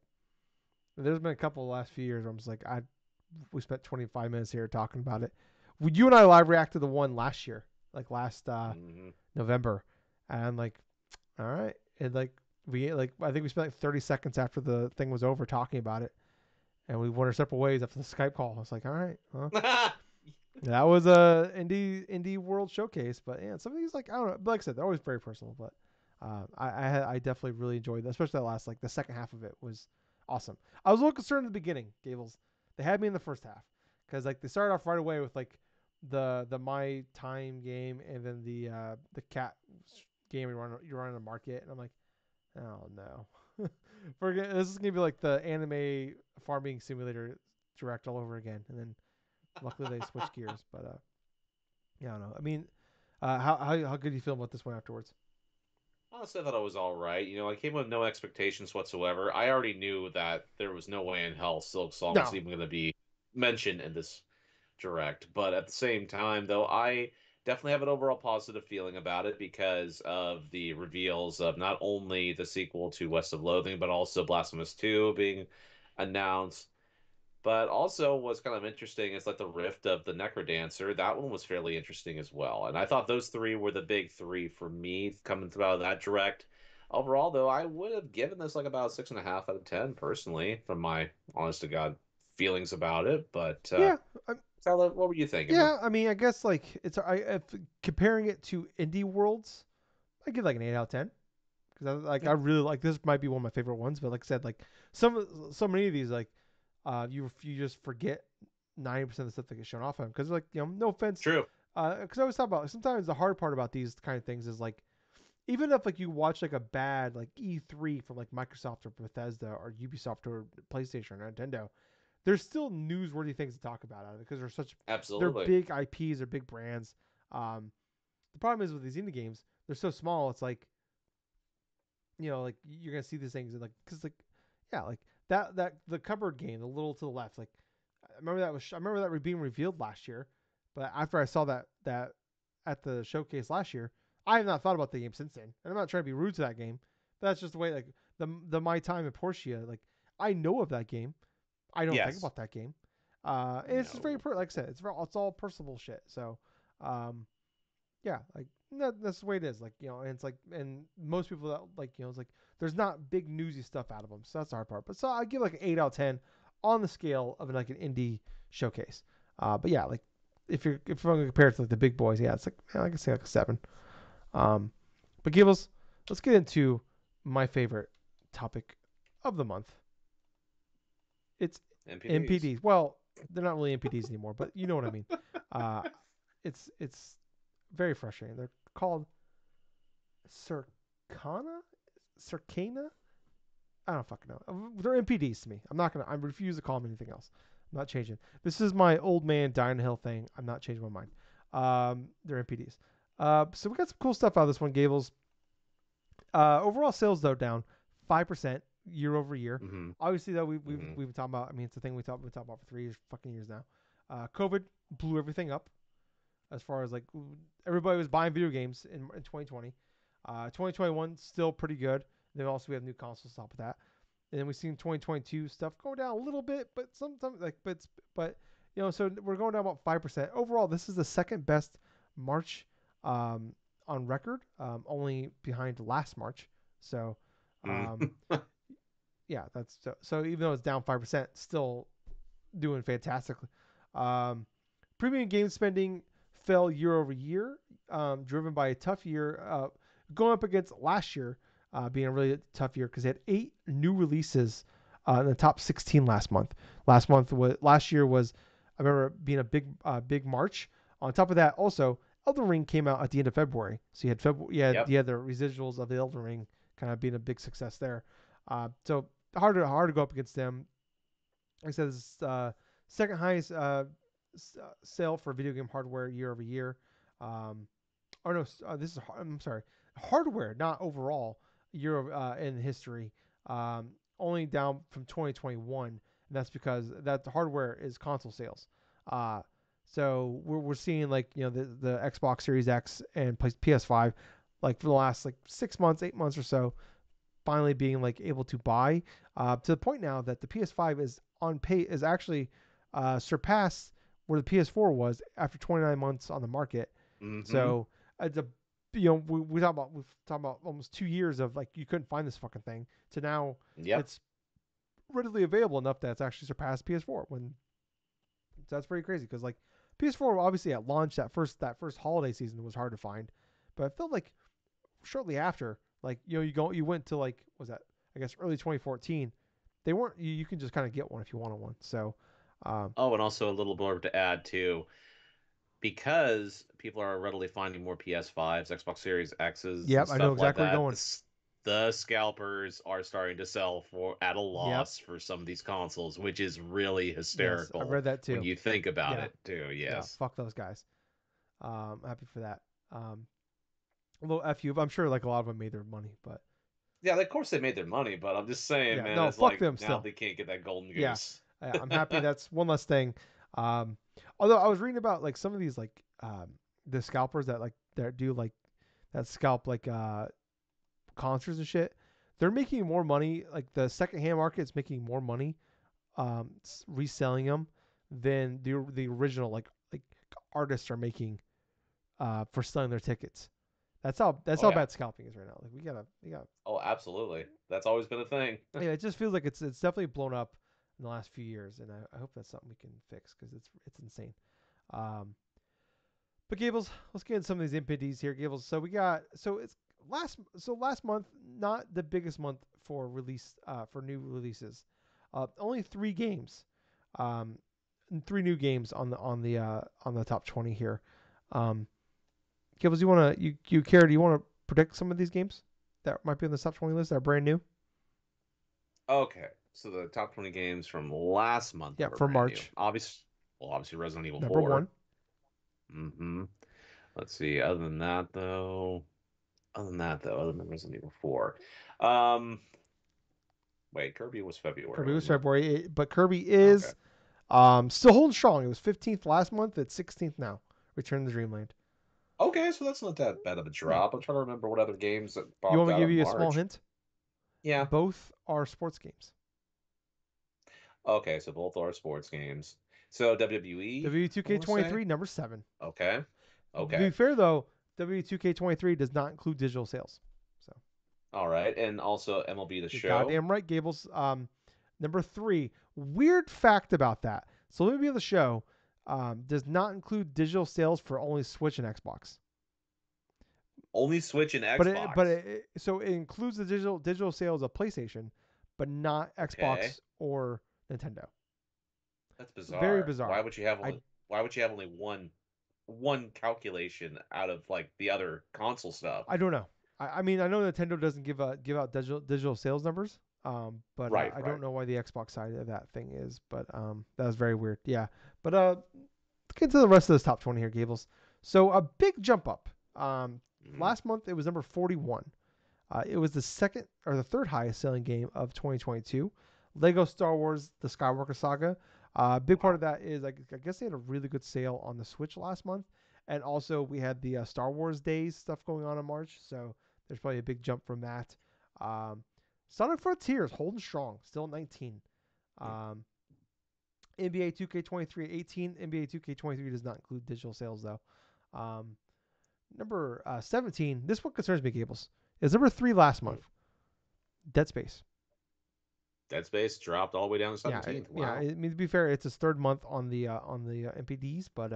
there's been a couple the last few years where I'm just like, we spent 25 minutes here talking about it. Would you and I live react to the one last year, like last Hmm. November, and I'm like, all right, and like I think we spent like 30 seconds after the thing was over talking about it, and we went our separate ways after the Skype call. I was like, all right, well, that was a indie world showcase, but yeah, some of these like I don't know, but like I said, they're always very personal. But I definitely really enjoyed that, especially that last like the second half of it was awesome. I was a little concerned in the beginning, Gables. They had me in the first half because like they started off right away with like the my time game and then the cat game you run in a market, and I'm like, oh no, forget this is gonna be like the anime farming simulator direct all over again, and then luckily they switched gears, but yeah, I don't know. I mean, how good do you feel about this one afterwards? Honestly, I thought it was all right. I came with no expectations whatsoever. I already knew that there was no way in hell Silk Song was No. even going to be mentioned in this direct. But at the same time, though, I definitely have an overall positive feeling about it because of the reveals of not only the sequel to West of Loathing, but also Blasphemous 2 being announced. But also, what's kind of interesting is like the rift of the Necrodancer. That one was fairly interesting as well. And I thought those three were the big three for me coming out of that direct. Overall, though, I would have given this like about 6.5 out of 10 personally, from my honest to God feelings about it. But Yeah. I, Tyler, what were you thinking, man? yeah. I mean, I guess like it's if comparing it to indie worlds, I give like an 8 out of 10 because I really like this. Might be one of my favorite ones, but like I said, like so many of these like you just forget 90% of the stuff that gets shown off of them because like no offense, True. because I always talk about sometimes the hard part about these kind of things is like even if like you watch like a bad like E3 from like Microsoft or Bethesda or Ubisoft or PlayStation or Nintendo, there's still newsworthy things to talk about out of it because they're Absolutely. big IPs, they're big brands. Um, the problem is with these indie games, they're so small. It's like like you're gonna see these things and like because like yeah, like that the cupboard game, the little to the left, like I remember that being revealed last year, but after I saw that at the showcase last year, I have not thought about the game since then. And I'm not trying to be rude to that game, but that's just the way like the my time in Portia, like I know of that game. I don't think Yes. about that game. And it's just very No. like I said, it's all personal shit. So, um, yeah, like that's the way it is. Like and it's like and most people that like it's like there's not big newsy stuff out of them. So that's the hard part. But so I give like an 8 out of 10 on the scale of like an indie showcase. But yeah, like if I'm gonna compare it to like the big boys, yeah, it's like I can say like a 7. Um, but Gables, let's get into my favorite topic of the month. It's NPDs. NPDs. Well, they're not really NPDs anymore, but you know what I mean. Uh, it's very frustrating. They're called Circana, Circana. I don't fucking know. They're NPDs to me. I refuse to call them anything else. I'm not changing. This is my old man dying hill thing. I'm not changing my mind. They're NPDs. So we got some cool stuff out of this one, Gables. Overall sales though down 5% year over year. Hmm. Obviously though Hmm. we've been talking about. I mean it's the thing we talked about for 3 years fucking years now. COVID blew everything up as far as like everybody was buying video games in 2020. 2021 still pretty good. Then also we have new consoles on top of that. And then we've seen 2022 stuff going down a little bit, but sometimes like but so we're going down about 5% overall. This is the second best March um, on record, only behind last March. So um, Hmm. yeah, that's so even though it's down 5%, still doing fantastically. Um, Premium game spending fell year over year, driven by a tough year, going up against last year being a really tough year because they had 8 new releases in the top 16 last month. Last year was I remember being a big March. On top of that, also Elden Ring came out at the end of February, so you had Yep. you had the residuals of the Elden Ring kind of being a big success there. So hard to go up against them. Like I said, this is second highest sale for video game hardware year over year. Um, or no, this is I'm sorry, hardware, not overall year in history. Only down from 2021, and that's because that the hardware is console sales. Uh, so we're seeing like the Xbox Series X and PS5 like for the last like 6 months, 8 months or so, finally being like able to buy to the point now that the PS5 is on pay is actually surpassed where the PS4 was after 29 months on the market. Mm-hmm. So it's a we've talked about almost 2 years of like you couldn't find this fucking thing to now Yep. it's readily available enough that it's actually surpassed PS4 when so that's pretty crazy because like PS4 obviously at launch that first holiday season was hard to find, but I felt like shortly after, like you went to like was that I guess early 2014, they weren't you can just kind of get one if you wanted one. So, um, Oh, and also a little more to add too, because people are readily finding more PS5s, Xbox Series X's, and yep, I know stuff like exactly where you're that. going. The scalpers are starting to sell for at a Yep, loss for some of these consoles, which is really yes, I hysterical read that when too. you think about Yeah, it too. yeah, Yes. fuck those guys. Happy for that. A little fu. I'm sure like a lot of them made their money, but Yeah, of course they made their money, but I'm just saying, yeah, man, no, it's fuck like them now still. they can't get that golden Yeah, goose. yeah, I'm happy that's one less thing. Um, although I was reading about like some of these like the scalpers that do like that scalp like concerts and shit, they're making more money. Like the secondhand market is making more money reselling them than the original like artists are making for selling their tickets. That's Oh how yeah. bad scalping is right now. Like we got Oh, absolutely. That's always been a thing. yeah. It just feels like it's definitely blown up in the last few years, and I hope that's something we can fix because it's insane. Um, But Gables, let's get into some of these MPDs here, Gables. So we got last month, not the biggest month for release for new releases. Only three games, um, three new games on the top 20 here. Um, Gables, you care? Do you want to predict some of these games that might be on the top 20 list that are brand new? Okay, so the top 20 games from last month Yeah, that were for brand new. March, Obviously Resident Evil number 4. one. Mm-hmm. Let's see. Other than Resident Evil 4. Um, wait, Kirby was February, Kirby was wasn't it? February, but Kirby Okay. is still holding strong. It was 15th last month. It's 16th now. Return to Dreamland. Okay, so that's not that bad of a Yeah. drop. I'm trying to remember what other games that You want popped me to out give in you a small March. hint? Yeah. Both are sports games. Okay, so both are sports games. So WWE, I want to say. W2K23 number 7. Okay. To Okay. be fair though, W2K23 does not include digital sales. So All right. And also MLB The you're Show. goddamn right, Gables. Number 3. Weird fact about that. So let me be on the show. Does not include digital sales for only Switch and Xbox. Only Switch and But Xbox. so it includes the digital sales of PlayStation, but not Okay. Xbox or Nintendo. That's Very bizarre. bizarre. I Why would you have only one calculation out of like the other console stuff? I don't know. I mean, I know Nintendo doesn't give out digital sales numbers, but Right, I don't right. know why the Xbox side of that thing is. But that was very weird. Yeah. But let's get to the rest of this top 20 here, Gables. So a big jump up. Mm. Last month it was number 41. It was the second or the third highest selling game of 2022. Lego Star Wars: The Skywalker Saga. Big part Wow. of that is I guess they had a really good sale on the Switch last month, and also we had the Star Wars Days stuff going on in March, so there's probably a big jump from that. Um, Sonic Frontiers holding strong, still at 19. Mm. Um, NBA 2K23 18. NBA 2K23 does not include digital sales though. Um, number 17. This one concerns me, Gables. Is number 3 last Mm. month. Dead Space. Dead Space dropped all the way down to Yeah, 17th. yeah. Wow. I mean, to be fair, it's its third month on the MPDs, but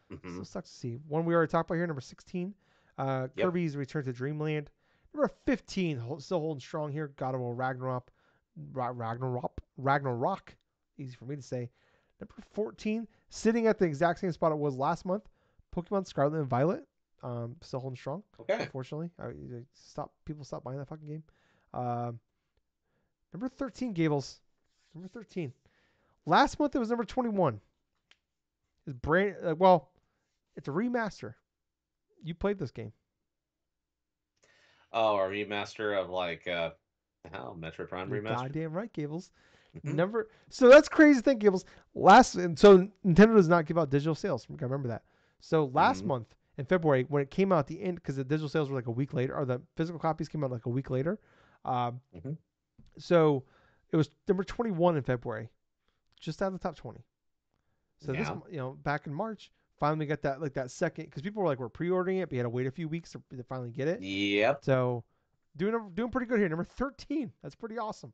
Hmm. still sucks to see. One we already talked about here, number 16, Yep. Kirby's Return to Dreamland. Number 15, still holding strong here. God of War Ragnarok. Easy for me to say. Number 14, sitting at the exact same spot it was last month. Pokemon Scarlet and Violet. Still holding strong. Okay. Unfortunately, people stop buying that fucking game. Um, Number 13, Gables. Number 13. Last month it was number 21. It's brand well, it's a remaster. You played this game. Oh, a remaster of Metro Prime You're remaster. goddamn right, Gables. Hmm. Number so that's crazy thing, Gables. Last and so Nintendo does not give out digital sales. I remember that. So last Hmm. month in February, when it came out at the end, because the digital sales were like a week later, or the physical copies came out like a week later. Um, Hmm. so it was number 21 in February, just out of the top 20. So this, Yeah. back in March, finally got that like that second, because people were like, we're pre-ordering it, but you had to wait a few weeks to finally get it. Yep. So doing pretty good here. Number 13. That's pretty awesome.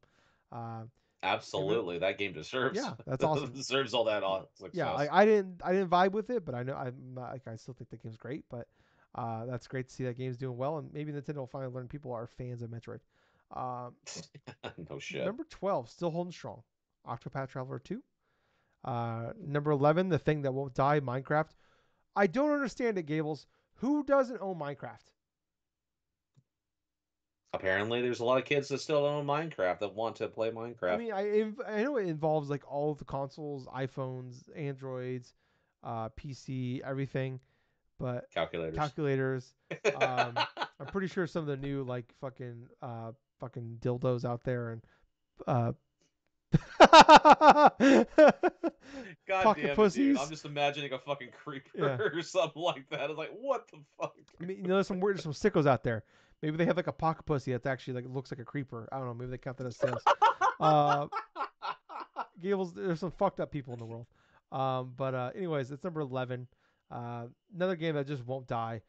Uh, Absolutely. That game deserves yeah, that's awesome. deserves all that Yeah, success. I didn't vibe with it, but I know I'm not, like I still think the game's great. But that's great to see that game's doing well, and maybe Nintendo will finally learn people are fans of Metroid. Um, No shit. Number 12, still holding strong. Octopath Traveler 2. Number 11, The Thing That Won't Die, Minecraft. I don't understand it, Gables. Who doesn't own Minecraft? Apparently, there's a lot of kids that still own Minecraft that want to play I Minecraft. mean, I know it involves like all of the consoles, iPhones, Androids, PC, everything, but Calculators. calculators. I'm pretty sure some of the new like fucking dildos out there and uh, God pocket damn it, dude. I'm pussies. just imagining a fucking Yeah, creeper or something like that. It's like, what the fuck? I mean, there's some sickos out there. Maybe they have like a pocket pussy that's actually like looks like a creeper. I don't know. Maybe they count that as sales. Uh, Gables, there's some fucked up people in the world. But anyways, it's number 11. Another game that just won't die.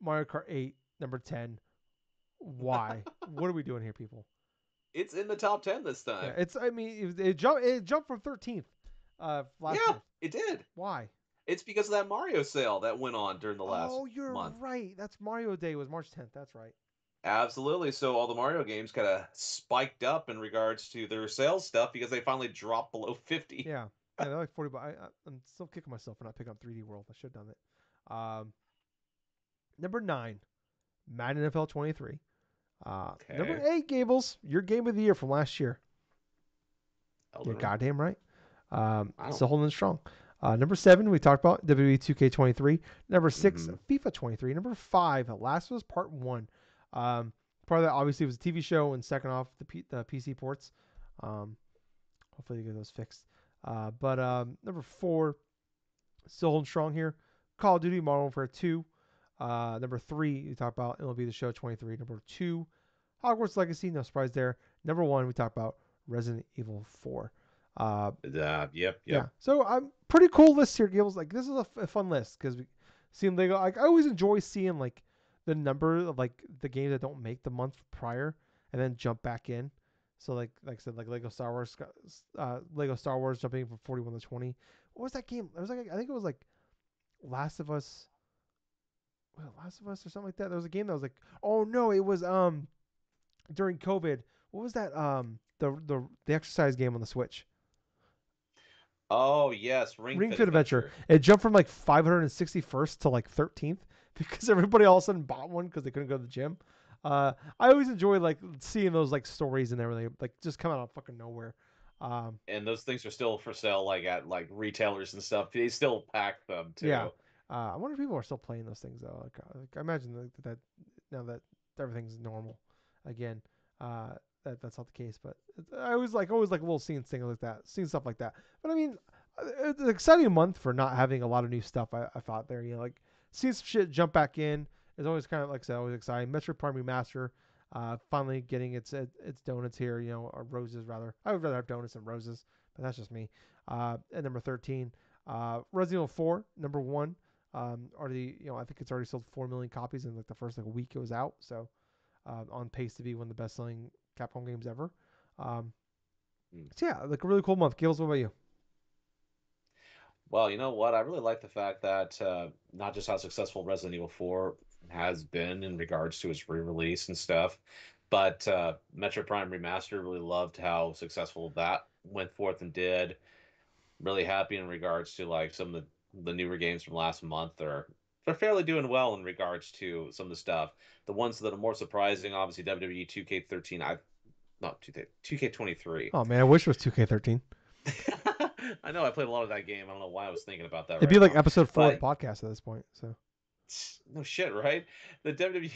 Mario Kart 8, number 10. Why? What are we doing here, people? It's in the top 10 this Yeah, time. it's. I mean, it jumped from 13th, last Yeah, month. it did. Why? It's because of that Mario sale that went on during the last Oh, you're month. right. That's Mario Day was March 10th. That's right. Absolutely. So all the Mario games kind of spiked up in regards to their sales stuff because they finally dropped below 50. Yeah, yeah, they're like 40. But I'm still kicking myself for not picking up 3D World. I should have done it. Number 9, Madden NFL 23. Number Okay. 8, Gables, your game of the year from last year. You're Elden Ring? goddamn right. I don't. Still holding strong. Number 7, we talked about WWE 2K23. Number 6, Hmm. FIFA 23. Number 5, Last of Us Part 1. Part of that obviously was a TV show, and second off, the PC ports. Um, Hopefully, they get those fixed. But number 4, still holding strong here. Call of Duty Modern Warfare 2. Number 3, we talked about MLB The Show 23. Number 2, Hogwarts Legacy, no surprise there. Number 1, we talked about Resident Evil 4. Uh, Yep, yeah, yep. so I'm pretty cool list here, Gills. Like this is a fun list because we see them. They go like I always enjoy seeing like the number of like the games that don't make the month prior and then jump back in. So like I said, like Lego Star Wars jumping from 41 to 20. What was that game? It was like I think it was like Last of Us. Last of Us or something like that. There was a game that was like, oh no, it was during COVID. What was that the exercise game on the Switch? Oh, yes, Ring Ring Fit Fit Adventure. Adventure. It jumped from like 561st to like 13th because everybody all of a sudden bought one because they couldn't go to the gym. I always enjoy like seeing those like stories in there where they like just come out of fucking nowhere. Um, And those things are still for sale, like at like retailers and stuff. They still pack them yeah. too. I wonder if people are still playing those things though. Like I imagine that now that everything's normal again, that's not the case. But I always like little scenes things like that, seeing stuff like that. But I mean, it's an exciting month for not having a lot of new stuff. I thought there, like seeing some shit jump back in is always kind of like I said, always exciting. Metroid Prime Remaster, finally getting its donuts here, or roses rather. I would rather have donuts than roses, but that's just me. At number 13, Resident Evil 4, number 1. Already, I think it's already sold 4 million copies in like the first like week it was out. So on pace to be one of the best selling Capcom games ever. Um, Hmm. so yeah, like a really cool month. Gills, what about you? Well, you know what? I really like the fact that not just how successful Resident Evil 4 has been in regards to its re-release and stuff, but Metro Prime Remaster really loved how successful that went forth and did. Really happy in regards to like some of the newer games from last month are they're fairly doing well in regards to some of the stuff. The ones that are more surprising, obviously WWE 2K13. not 2K23. Oh man, I wish it was 2K13. I know I played a lot of that game. I don't know why I was thinking about that It'd right be like now. episode 4 of the But podcast at this point. So no shit, right? The WWE,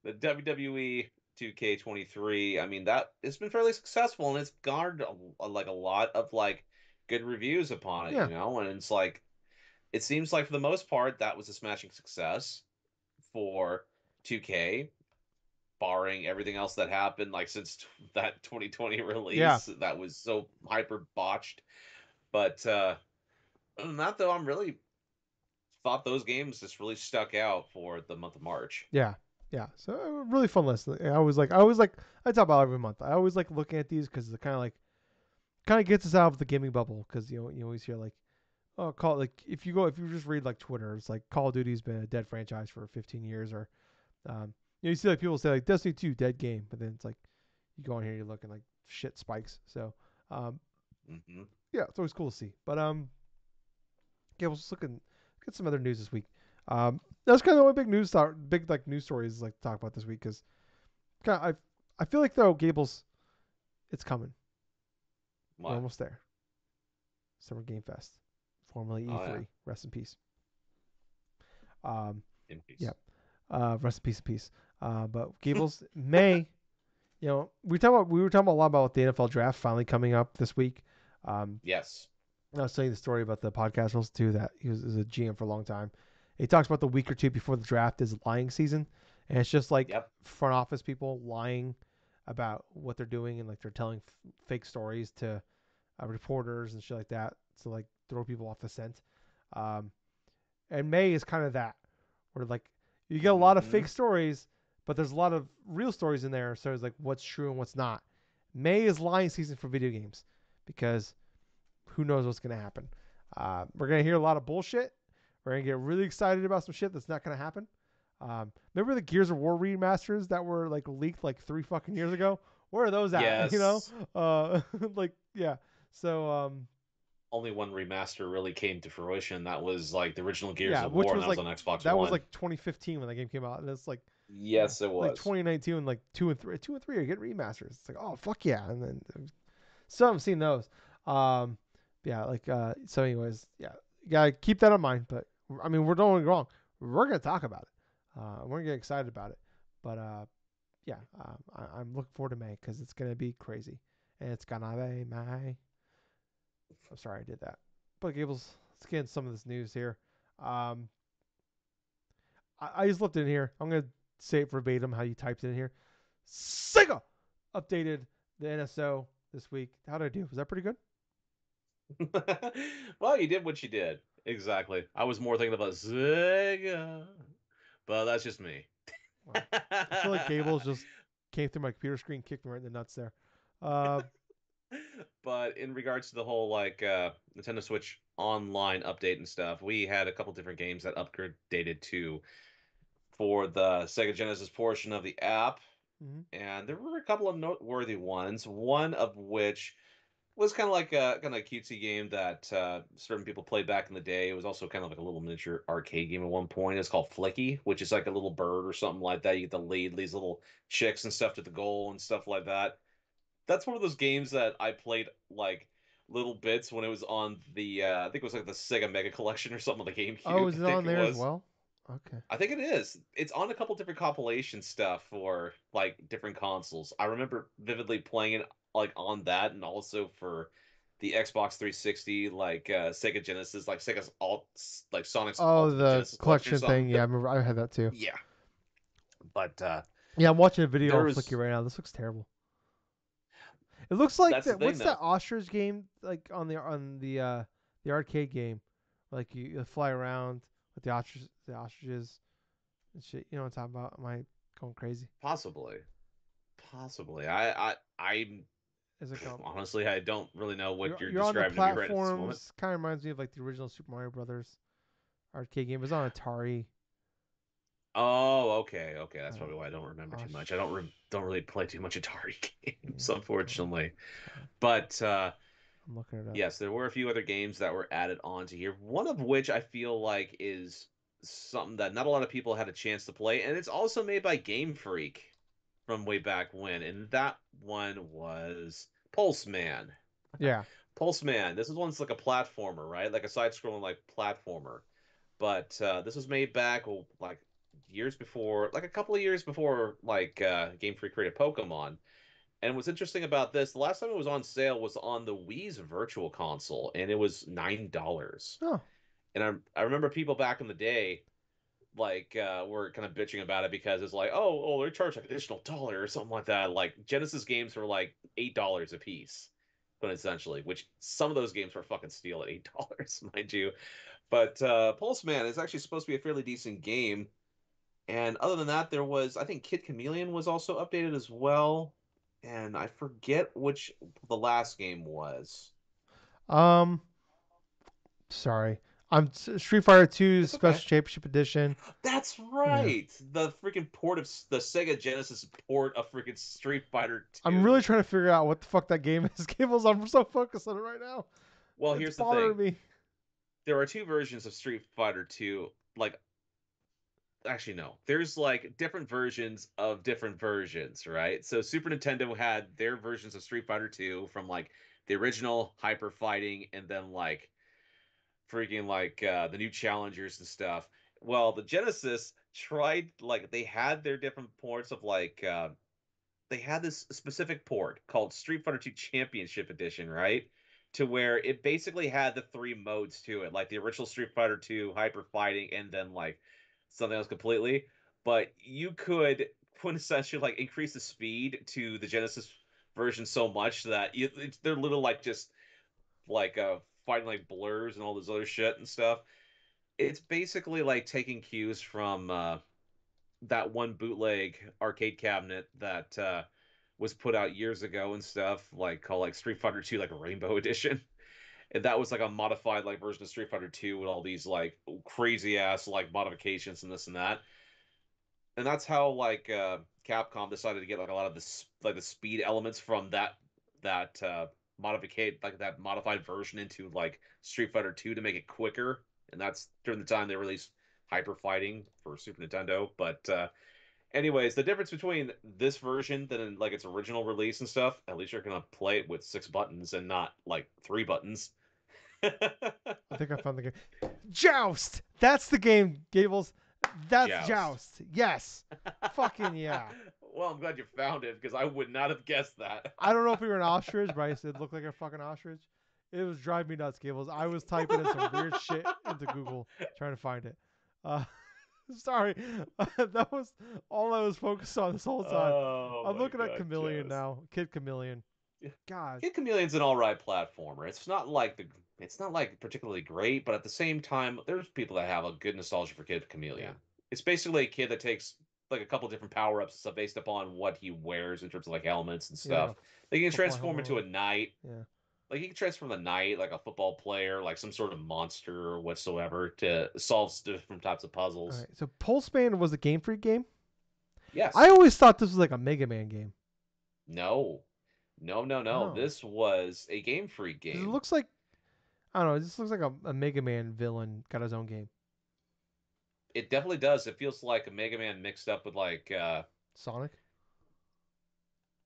the WWE 2K23. I mean, that it's been fairly successful and it's garnered like a lot of like good reviews upon it, yeah, and it's like it seems like for the most part that was a smashing success for 2K, barring everything else that happened like since that 2020 yeah, release that was so hyper botched. But other than that, though, I'm really thought those games just really stuck out for the month of March. yeah, yeah. So really fun list. I always like I talk about it every month. I always like looking at these because it kind of gets us out of the gaming bubble because you always hear like oh call like if you just read like Twitter, it's like Call of Duty's been a dead franchise for 15 years or you see like people say like Destiny 2 dead game, but then it's like you go in here, you're looking like shit spikes. So um, Hmm. yeah, it's always cool to see. But yeah, we'll just looking get some other news this week. That's kind of the only big like news stories like to talk about this week because kind of I feel like though Gables, it's coming. We're What? almost there. Summer Game Fest, formerly Oh yeah, E3. Rest in peace. Um, in peace. yeah. Rest in peace, peace. But Gables May, we were talking a lot about the NFL draft finally coming up this week. Um, Yes. I was telling the story about the podcast host too that he was a GM for a long time. He talks about the week or two before the draft is lying season, and it's just like Yep. front office people lying about what they're doing and like they're telling fake stories to reporters and shit like that to like throw people off the scent. Um, and May is kind of that where like you get a lot of Hmm. fake stories, but there's a lot of real stories in there. So it's like what's true and what's not. May is lying season for video games because who knows what's going to happen. We're going to hear a lot of bullshit. We're going to get really excited about some shit that's not going to happen. Remember the Gears of War remasters that were like leaked like 3 fucking years ago? Where are those at? Yes. Like yeah. So Only one remaster really came to fruition. That was like the original Gears yeah, of which War, and was that was like on Xbox that was One. like 2015 when that game came out, and it's like yeah, Yes, it like was. 2019 like two and three are getting remasters. It's like oh fuck yeah, and then still haven't seen those. Um, yeah, like so anyways, yeah, you gotta keep that in mind. But I mean, we're doing wrong. We're gonna talk about it. We're gonna get excited about it. But yeah, I'm looking forward to May because it's gonna be crazy, and it's gonna be May. I'm sorry I did that. But Gables, let's get into some of this news here. Um, I just looked in here. I'm gonna say it verbatim how you typed it in here. Sega updated the NSO this week. How did I do? Was that pretty good? Well, you did what you did. Exactly. I was more thinking about Sega, but that's just me. Wow. I feel like Gables just came through my computer screen, kicked me right in the nuts there. Uh, But in regards to the whole like Nintendo Switch online update and stuff, we had a couple different games that upgraded to for the Sega Genesis portion of the app, mhm. and there were a couple of noteworthy ones. One of which was kind of like a cutesy game that certain people played back in the day. It was also kind of like a little miniature arcade game at one point. It's called Flicky, which is like a little bird or something like that. You get to lead these little chicks and stuff to the goal and stuff like that. That's one of those games that I played like little bits when it was on the I think it was like the Sega Mega Collection or something on the Oh, GameCube. is I it think on it there as was. well? Okay. I think it is. It's on a couple different compilation stuff for like different consoles. I remember vividly playing it like on that and also for the Xbox 360, like Sega Genesis, like Sonic's Oh, Ultimate the Genesis Collection or collection thing. something. Yeah, I remember. I had that too. Yeah, but Yeah, I'm watching a video there on Flicky was right now. This looks terrible. It looks like that's the that. thing What's though. that ostrich game like the arcade game? Like you fly around with the ostriches and shit. You know what I'm talking about? Am I going crazy? Possibly, possibly. I Is it called? honestly I don't really know what you're You're on the describing to me right at this moment. platforms. Kind of reminds me of like the original Super Mario Brothers arcade game. It was on Atari. Oh, okay, okay. That's Uh, probably why I don't remember too much. I Osh, don't really play too much Atari games, yeah, unfortunately. sorry. But I'm looking it up. yes, there were a few other games that were added onto here. One of which I feel like is something that not a lot of people had a chance to play, and it's also made by Game Freak. from way back when, and that one was Pulse Man. Yeah. Pulse Man. This is one's like a platformer, right? Like a side-scrolling like platformer. But this was made back like years before, like a couple of years before, like Game Freak created Pokemon. And what's interesting about this, the last time it was on sale was on the Wii's Virtual Console, and it was $9. Oh. And I remember people back in the day like were kind of bitching about it because it's like, oh, they charge like an additional dollar or something like that. Like Genesis games were like $8 a piece, but essentially, which some of those games were fucking steal at $8, mind you. But Pulse Man is actually supposed to be a fairly decent game. And other than that, there was I think Kid Chameleon was also updated as well, and I forget which the last game was. Um. Sorry. Street Fighter 2 It's okay. Special Championship Edition. That's Yeah. right. The freaking port of the Sega Genesis port of freaking Street Fighter I'm really 2. trying to figure out what the fuck that game is. Cables. I'm so focused on it right now. Well, It's here's the bothering thing. me. There are two versions of Street Fighter 2. Like, actually, no. There's like different versions of different versions, right? So Super Nintendo had their versions of Street Fighter 2 from like the original Hyper Fighting and then like freaking like the new challengers and stuff. Well, the Genesis tried like they had their different ports of like they had this specific port called Street Fighter 2 Championship Edition, right? To where it basically had the three modes to it, like the original Street Fighter 2 Hyper Fighting and then like something else completely. But you could quintessentially like increase the speed to the Genesis version so much that they're little like just like fighting like blurs and all this other shit and stuff. It's basically like taking cues from that one bootleg arcade cabinet that was put out years ago and stuff, like called like Street Fighter 2 like Rainbow Edition. And that was like a modified like version of Street Fighter 2 with all these like crazy ass like modifications and this and that. And that's how like Capcom decided to get like a lot of this like the speed elements from that modificate like that modified version into like Street Fighter 2 to make it quicker. And that's during the time they released Hyper Fighting for Super Nintendo. But anyways, the difference between this version than in like its original release and stuff, at least you're gonna play it with 6 buttons and not like 3 buttons. I think I found the game. Joust. That's the game, Gables. That's Joust. Joust. Yes. Fucking yeah. Well, I'm glad you found it because I would not have guessed that. I don't know if we were an ostrich, but I said it looked like a fucking ostrich. It was driving me nuts, Gables. I was typing in some weird shit into Google trying to find it. Uh, sorry, that was all I was focused on this whole time. Oh I'm my looking at god, Chameleon Joust. now, Kid Chameleon. God, Kid Chameleon's an all right platformer. It's not like particularly great, but at the same time, there's people that have a good nostalgia for Kid yeah, Chameleon. It's basically a kid that takes like a couple different power ups and stuff based upon what he wears in terms of like helmets and yeah, like a stuff. Like he can football transform helmet into a on. knight. Yeah. Like he can transform a knight, like a football player, like some sort of monster or whatsoever to solve different types of All puzzles. right. So Pulseman was a Game Freak game. I Yes. always thought this was like a Mega Man game. No. No, no, no. Oh, This was a Game Freak because it game. looks like I don't know. It just looks like a Mega Man villain got his own game. It definitely does. It feels like a Mega Man mixed up with like Sonic.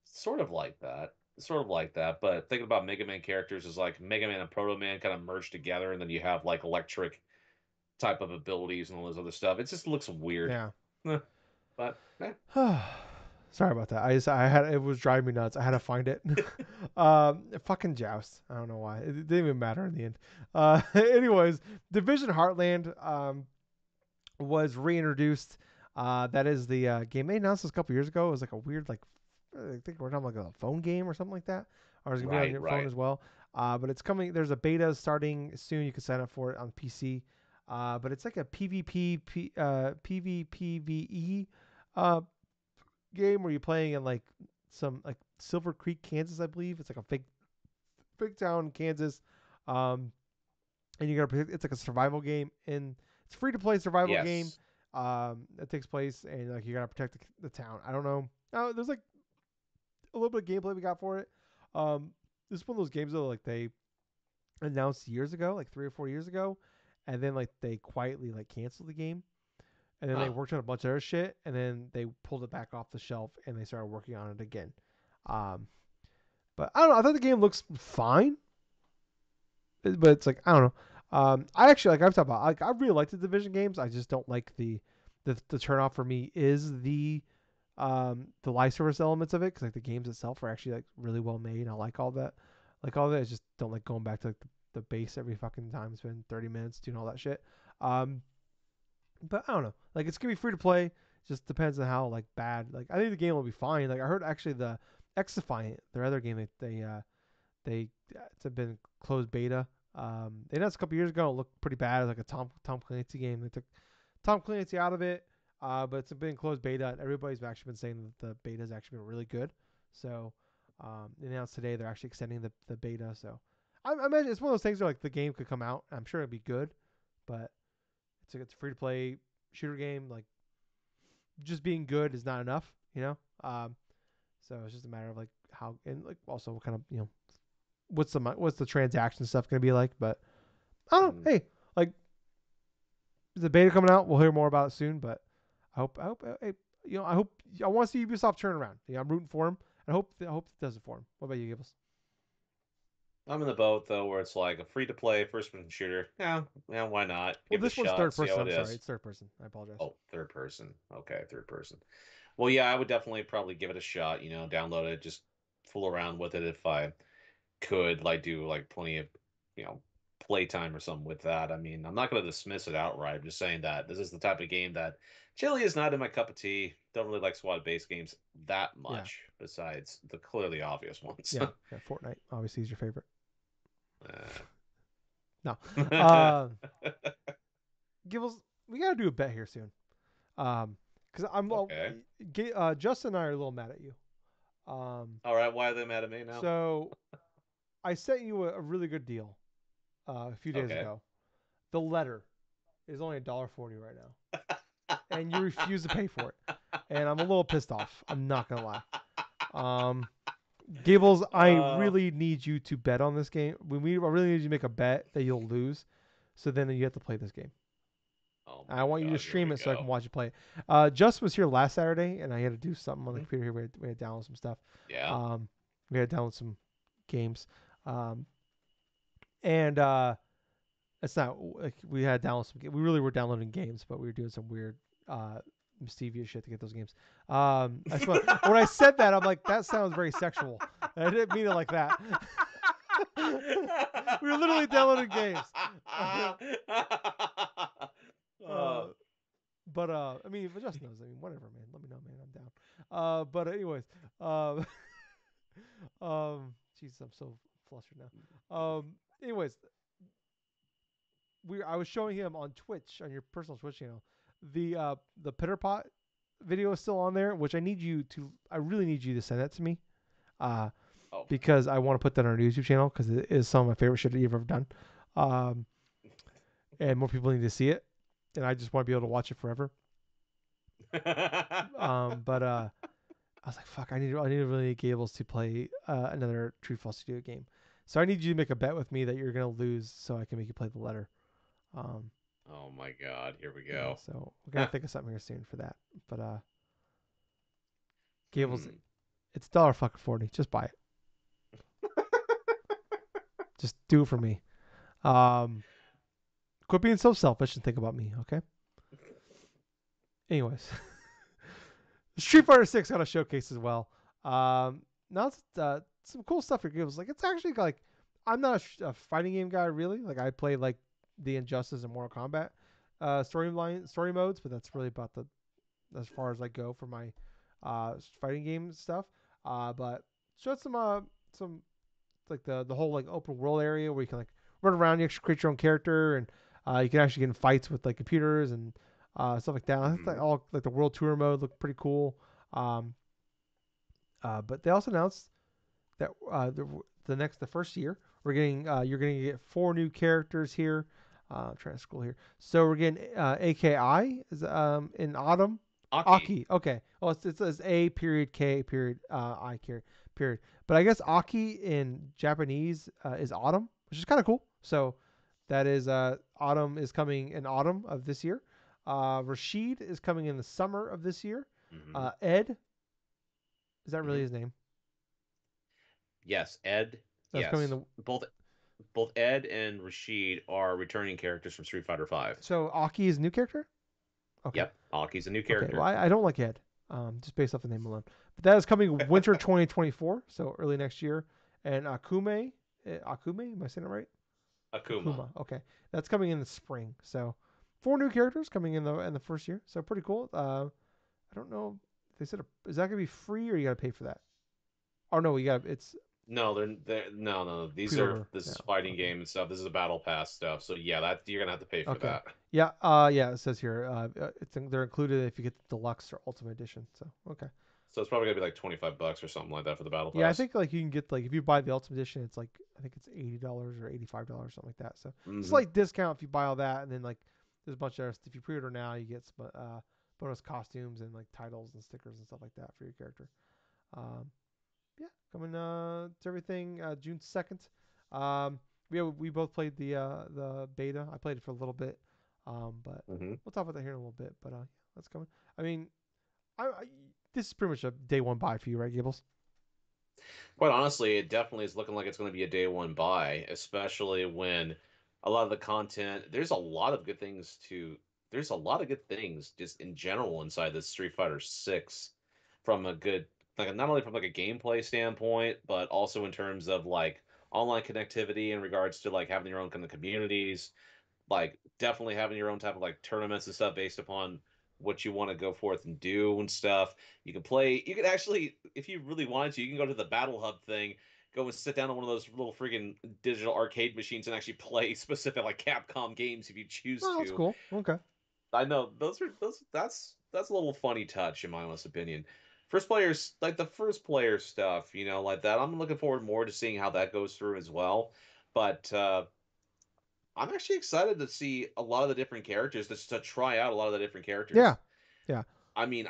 sort of like that. Sort of like that. But thinking about Mega Man characters is like Mega Man and Proto Man kind of merged together, and then you have like electric type of abilities and all this other stuff. It just looks weird. Yeah. But Sorry about that. I had it was driving me nuts. I had to find it. Fucking Joust. I don't know why. It didn't even matter in the end. Anyways, Division Heartland was reintroduced. That is the game they announced this a couple years ago. It was like a weird like I think we're talking like a phone game or something like that, or it's gonna be on right, your phone right. as well. But it's coming. There's a beta starting soon. You can sign up for it on PC. But it's like a PvPvE uh, game where you're playing in like some like Silver Creek, Kansas, I believe. It's like a big town in Kansas. Um, and you gotta protect. It's like a survival game, and it's free to play survival game. Yes. That takes place, and like you gotta protect the town. I don't know. There's like a little bit of gameplay we got for it. This is one of those games though, like they announced years ago, like 3 or 4 years ago, and then like they quietly like canceled the game and then they Huh. worked on a bunch of other shit, and then they pulled it back off the shelf and they started working on it again. Um, but I don't know. I thought the game looks fine, but it's like I don't know. I actually like I've talked about like I really like the Division games. I just don't like the turnoff for me is the live service elements of it because like the games itself are actually like really well made. I like all that. Like all that. I just don't like going back to like the base every fucking time. Spend 30 minutes doing all that shit. Um, but I don't know. Like it's gonna be free to play. Just depends on how like bad. Like I think the game will be fine. Like I heard actually the X-Defiant, their other game, they it's been closed beta. They announced a couple years ago. It looked pretty bad. It was like a Tom Clancy game. They took Tom Clancy out of it, but it's been closed beta. And everybody's actually been saying that the beta has actually been really good. So they announced today they're actually extending the beta. So I imagine it's one of those things where like the game could come out. I'm sure it'd be good, but it's a free to play shooter game. Like just being good is not enough, you know. So it's just a matter of like how and like also what kind of what's the transaction stuff going to be like. But I don't Mm. know. Hey, like the beta coming out, we'll hear more about it soon. But I hope, hey, I hope I want to see Ubisoft turn around. Yeah, I'm rooting for him. I hope it does it for him. What about you, Gables? I'm in the boat though, where it's like a free to play first person shooter. Yeah, yeah, why not? Well, Give it a this one's shot, third see person. how it I'm sorry, is. it's third person. I apologize. Oh, third person. Okay, third person. Well, yeah, I would definitely probably give it a shot. Download it, just fool around with it if I could, like, do like plenty of, you know, playtime or something with that. I mean, I'm not going to dismiss it outright. I'm just saying that this is the type of game that Chili is not in my cup of tea. Don't really like SWAT-based games that Yeah, much, besides the clearly obvious ones. yeah, yeah. Fortnite obviously is your favorite. Uh, No, uh, Gables, we gotta do a bet here soon. Because okay. Justin and I are a little mad at you. Um, All right. Why are they mad at me now? so I sent you a really good deal a few days Okay. ago. The letter is only $1.40 right now, and you refuse to pay for it. And I'm a little pissed off. I'm not gonna lie. Um, Gables, I uh, really need you to bet on this game. I really need you to make a bet that you'll lose, so then you have to play this game. oh I my want you to God, here stream we it so I can go. watch you play it. Justin was here last Saturday, and I had to do something on the Mhm. computer here. We had to download some stuff. Yeah. Um, we had to download some games. Um, and it's not like we had to download some. We really were downloading games, but we were doing some weird, mischievous shit to get those games. I swear, when I said that, I'm like, that sounds very sexual. I didn't mean it like that. We were literally downloading games. uh, Oh. but I mean, if Justin knows, I mean, whatever, man. Let me know, man. I'm down. But anyways, Jesus, I'm so flustered now. Anyways, I was showing him on Twitch on your personal Twitch channel. The Pitter Pot video is still on there, which I really need you to send that to me. Uh, Oh. because I want to put that on our YouTube channel because it is some of my favorite shit that you've ever done. Um, and more people need to see it, and I just want to be able to watch it forever. But I was like, fuck, I need really need Gables to play another True False Studio game. So I need you to make a bet with me that you're gonna lose, so I can make you play the letter. Um, Oh my God, here we yeah, go. so we're gonna think of something here soon for that. But Gables, Hmm. it's $1.40. Just buy it. Just do it for me. Um, quit being so selfish and think about me, okay? Anyways, Street Fighter 6 got a showcase as well. Now it's, some cool stuff here. Gables like it's actually like I'm not a fighting game guy really. Like I play like the Injustice and Mortal Kombat story modes, but that's really about the as far as I go for my fighting game stuff. But showed some like the whole like open world area where you can like run around, you actually create your own character, and you can actually get in fights with like computers and stuff like that. I think Hmm. all like the world tour mode looked pretty cool. Um, but they also announced that the first year you're getting to get 4 new characters here. I'm trying to scroll here. So we're getting AKI is in autumn. Aki. Aki. Okay. Oh, it says A period K period I period. But I guess Aki in Japanese is autumn, which is kind of cool. So that is autumn is coming in autumn of this year. Rashid is coming in the summer of this year. Hmm. Ed, is that really Hmm. his name? Yes, Ed. That's coming in Yes, the. both Ed and Rashid are returning characters from Street Fighter Five. So Aki is a new character. Okay. Yep, Aki's a new Okay. Well, character. I don't like Ed, just based off the name alone. But that is coming winter 2024, so early next year. And Akume, am I saying it right? Akuma. Akuma. Okay, that's coming in the spring. So 4 new characters coming in the first year. So pretty cool. I don't know. They said, is that gonna be free or you gotta pay for that? Oh no, you got it's No, they're no, no. pre-order. This Yeah. is fighting Okay. game and stuff. This is a battle pass stuff. So yeah, that you're gonna have to pay for Okay. that. Yeah. Yeah. It says here. They're included if you get the deluxe or ultimate edition. So okay. So it's probably gonna be like $25 or something like that for the battle Yeah, I pass. think like you can get like if you buy the ultimate edition, it's like I think it's $80 or $85 something like that. So Hmm. slight discount if you buy all that, and then like there's a bunch of if you pre-order now, you get some bonus costumes and like titles and stickers and stuff like that for your character. Um, yeah, coming to everything June 2nd. Um, we both played the beta. I played it for a little bit, but Hmm. we'll talk about that here in a little bit. But yeah, that's coming. I mean, I this is pretty much a day one buy for you, right, Gables? Quite honestly, it definitely is looking like it's going to be a day one buy, especially when a lot of the content, there's a lot of good things just in general inside this Street Fighter 6 from a good, like not only from like a gameplay standpoint, but also in terms of like online connectivity in regards to like having your own kind of communities, like definitely having your own type of like tournaments and stuff based upon what you want to go forth and do and stuff. You can actually, if you really wanted to, you can go to the Battle Hub thing, go and sit down on one of those little freaking digital arcade machines and actually play specific like Capcom games if you choose Oh, that's to. cool. Okay. I know that's a little funny touch in my honest opinion. First players like the first player stuff, like that. I'm looking forward more to seeing how that goes through as well. But I'm actually excited to see a lot of the different characters, just to try out a lot of the different Yeah. characters. Yeah. I mean,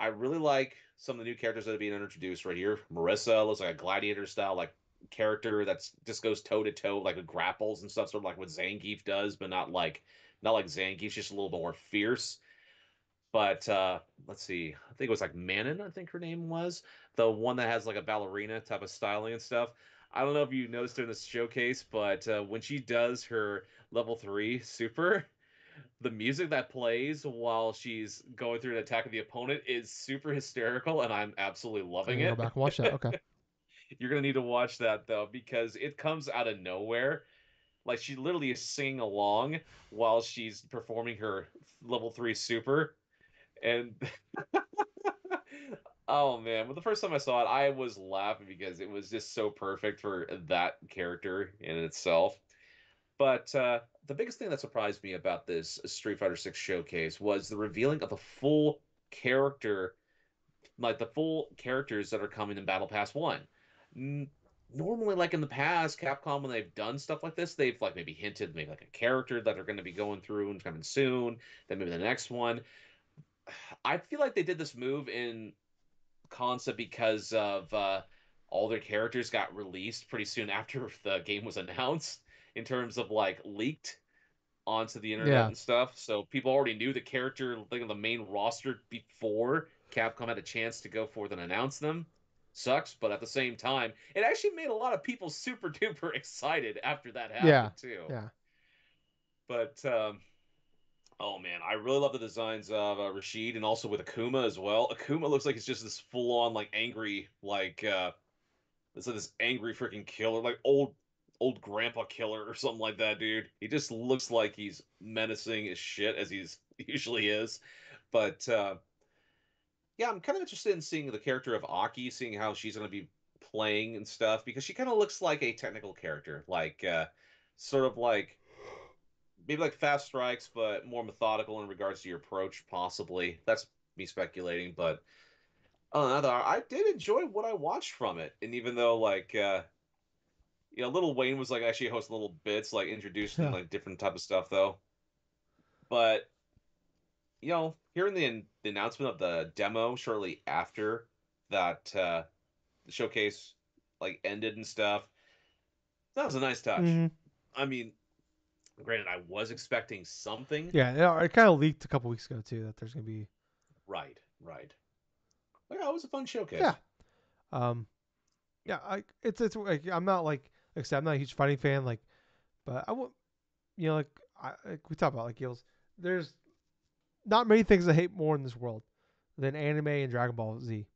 I really like some of the new characters that are being introduced right here. Marissa looks like a gladiator style like character that's just goes toe to toe like with grapples and stuff, sort of like what Zangief does, but not like Zangief, just a little more fierce. But let's see, I think it was like Manon, I think her name was the one that has like a ballerina type of styling and stuff. I don't know if you noticed her in this showcase, but when she does her level 3 super, the music that plays while she's going through an attack of the opponent is super hysterical, and I'm absolutely I'm loving gonna go it. back and watch that. Okay. You're gonna need to watch that though, because it comes out of nowhere. Like she literally is singing along while she's performing her level 3 super, and oh man, but the first time I saw it, I was laughing because it was just so perfect for that character in itself. But the biggest thing that surprised me about this Street Fighter 6 showcase was the revealing of the full character, like the full characters that are coming in Battle Pass 1. N- Normally, like in the past, Capcom, when they've done stuff like this, they've like maybe hinted maybe like a character that they're going to be going through and coming soon, then maybe the next one. I feel like they did this move in concept because of all their characters got released pretty soon after the game was announced in terms of like leaked onto the internet Yeah. and stuff. So people already knew the character, like the main roster before Capcom had a chance to go forth and announce them. Sucks, but at the same time, it actually made a lot of people super duper excited after that Yeah. happened too. Yeah. But oh man, I really love the designs of Rashid and also with Akuma as well. Akuma looks like it's just this full on like angry it's like this angry freaking killer, like old grandpa killer or something like that, dude. He just looks like he's menacing as shit as he's usually is. But yeah, I'm kind of interested in seeing the character of Aki, seeing how she's going to be playing and stuff, because she kind of looks like a technical character, like sort of like maybe like Fast Strikes, but more methodical in regards to your approach, possibly. That's me speculating, but I did enjoy what I watched from it, and even though like Little Wayne was like actually hosting little bits, like introducing Yeah. like different type of stuff though. But hearing the announcement of the demo shortly after that the showcase like ended and stuff, that was a nice touch. Mm-hmm. I mean, Granted, I was expecting something. Yeah, it kind of leaked a couple weeks ago too that there's gonna be. Right, right. But yeah, it was a fun Yeah. showcase. Um. Yeah. It's like I'm not like I said, I'm not a huge fighting fan. Like, but I will. Like we talk about like Gills. There's not many things I hate more in this world than anime and Dragon Ball Z.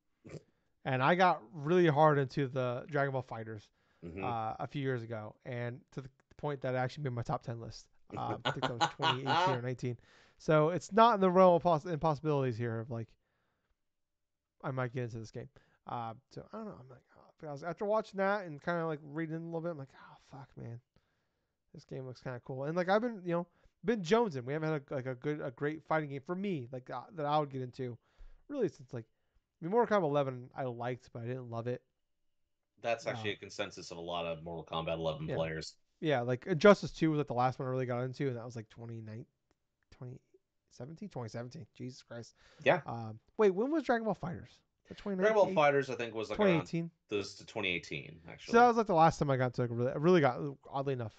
And I got really hard into the Dragon Ball Fighters Hmm. a few years ago, and to the point that I actually made my top 10 list. I think that was 2018 or 19. So it's not in the realm of impossibilities here of like I might get into this game. So I don't know. I'm like, after watching that and kind of like reading a little bit, I'm like, oh fuck, man, this game looks kind of cool. And like I've been, been jonesing. We haven't had a great fighting game for me like that I would get into, really since like, I mean, Mortal Kombat 11 I liked, but I didn't love it. That's actually Uh, a consensus of a lot of Mortal Kombat 11 yeah, players. yeah. Like Injustice 2 was like the last one I really got into, and that was like 2017. Jesus Christ. Yeah, Wait, when was Dragon Ball Fighters? Dragon Ball 2019, Fighters, I think, was like around 2018. this to 2018, So that actually. was like the last time I got to like I really got oddly enough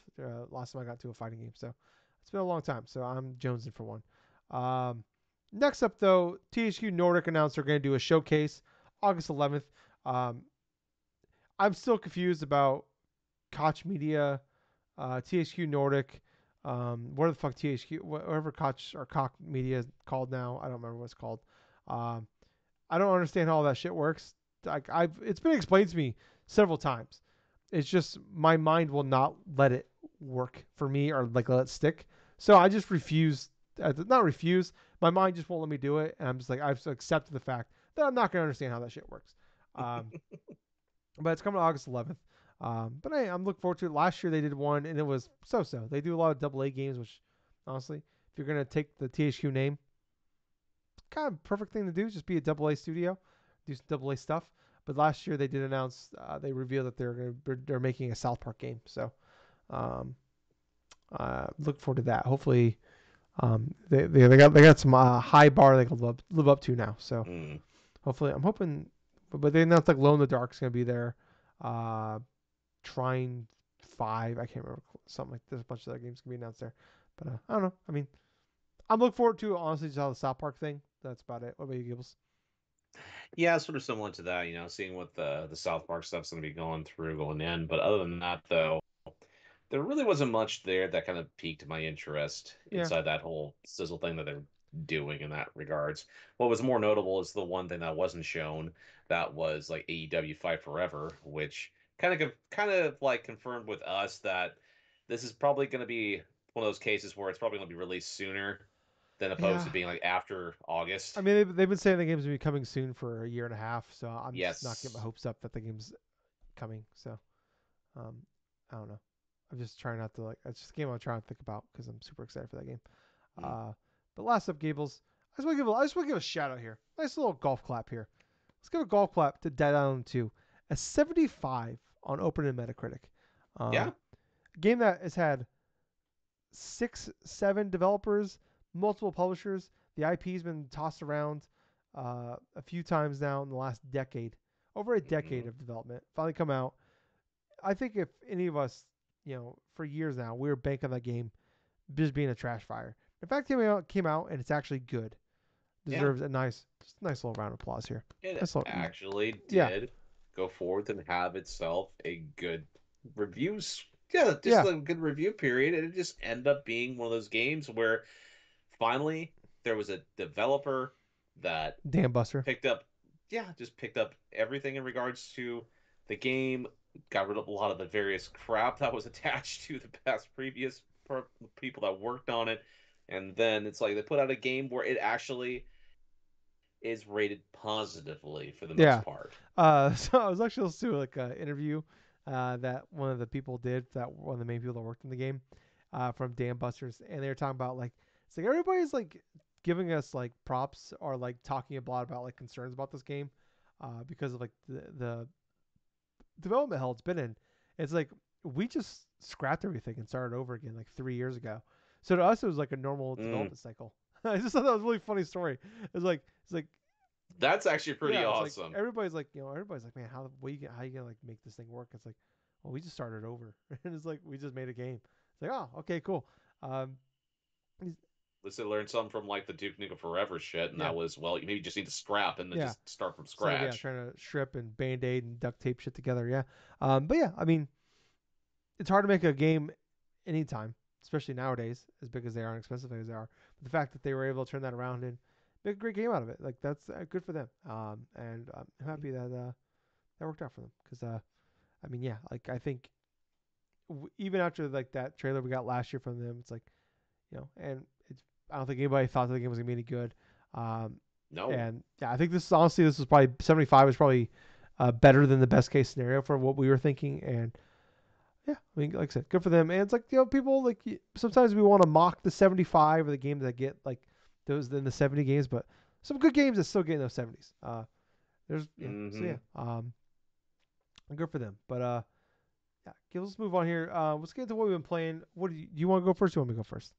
last time I got to a fighting game. So it's been a long time. So I'm jonesing for one. Um, Next up though, THQ Nordic announced they're going to do a showcase August 11th. Um, I'm still confused about Koch Media, THQ Nordic, what the fuck THQ, whatever Koch or Koch Media is called now. I don't remember what it's called. Um, I don't understand how all that shit works. It's been explained to me several times. It's just my mind will not let it work for me or like let it stick. So I just refuse. Not refuse. My mind just won't let me do it, and I'm just like I've accepted the fact that I'm not gonna understand how that shit works. Um, but it's coming August 11th. But hey, I'm looking forward to it. Last year they did one and it was so. They do a lot of AA games, which honestly, if you're gonna take the THQ name, kind of perfect thing to do. Just be a AA studio, do some AA stuff. But last year they did announce, they revealed that they're making a South Park game. So um, look forward to that. Hopefully, they got some high bar they can live up to now. So Mm. hopefully, I'm hoping. But they announced like Glow in the Dark is gonna be there. Uh, Trine 5, I can't remember something like. There's a bunch of other games gonna be announced there. But I don't know. I mean, I'm looking forward to honestly just how the South Park thing. That's about it. What about you, Gibbs? Yeah, sort of similar to that, seeing what the South Park stuff's going to be going through, going in. But other than that, though, there really wasn't much there that kind of piqued my interest Yeah. inside that whole sizzle thing that they're doing in that regards. What was more notable is the one thing that wasn't shown that was like AEW Fight Forever, which kind of like confirmed with us that this is probably going to be one of those cases where it's probably going to be released sooner than opposed Yeah. to being like after I August. mean, they've been saying the game's gonna be coming soon for a year and a half, so I'm just not getting my Yes. hopes up that the game's coming. So, um, I don't know. I'm just trying not to like. It's just a game I'm trying to think about because I'm super excited for that game. Mm. Uh, but last up, Gables. I just want to give a shout out here. Nice little golf clap here. Let's give a golf clap to Dead Island 2, a 75 on Open and Metacritic. Yeah. A game that has had 7 developers, multiple publishers. The IP's been tossed around a few times now in the last decade, over a decade Hmm. of development. Finally come out. I think if any of us, for years now, we were banking on that game just being a trash fire. In fact, came out and it's actually good. Yeah. Deserves just a nice little round of applause here. It Nice little, actually yeah, did go forth and have itself a good reviews. Yeah, just yeah. a good review period. And it just ended up being one of those games where finally there was a developer that Damn Buster. picked up, yeah, just picked up everything in regards to the game, got rid of a lot of the various crap that was attached to the past previous people that worked on it. And then it's like they put out a game where it actually is rated positively for the most Yeah. part. So I was actually listening to like an interview that one of the people did, that one of the main people that worked in the game, from Dan Busters, and they were talking about like it's like everybody's like giving us like props or like talking a lot about like concerns about this game, because of like the development hell it's been in. It's like we just scrapped everything and started over again like 3 years ago. So to us, it was like a normal Mm, development cycle. I just thought that was a really funny story. It's like that's actually pretty yeah, it's like awesome. everybody's like, man, how you gonna like make this thing work? It's like, well, we just started over, and it's like we just made a game. It's like, oh, okay, cool. Um, Let's say learn something from like the Duke Nukem Forever shit, and yeah, that was, well, you maybe just need to scrap and then yeah. just start from Instead of scratch. trying to strip and band aid and duct tape shit together. Yeah. But yeah, I mean, it's hard to make a game anytime, especially nowadays, as big as they are and expensive as they are. But the fact that they were able to turn that around and make a great game out of it, like that's good for them. And I'm happy that that worked out for them because I mean, yeah, like I think even after like that trailer we got last year from them, it's like and it's I don't think anybody thought the game was gonna be any good. Um, No. and yeah, I think this was probably 75 was probably better than the best case scenario for what we were thinking. And yeah, I mean, like I said, good for them. And it's like people like sometimes we want to mock the 75 or the games that get like those in the 70 games, but some good games that still get in those 70s. There's so Mm-hmm. yeah, good for them. But yeah, okay, let's move on here. Let's get into what we've been playing. What do you want to go first? Or you want me to go first?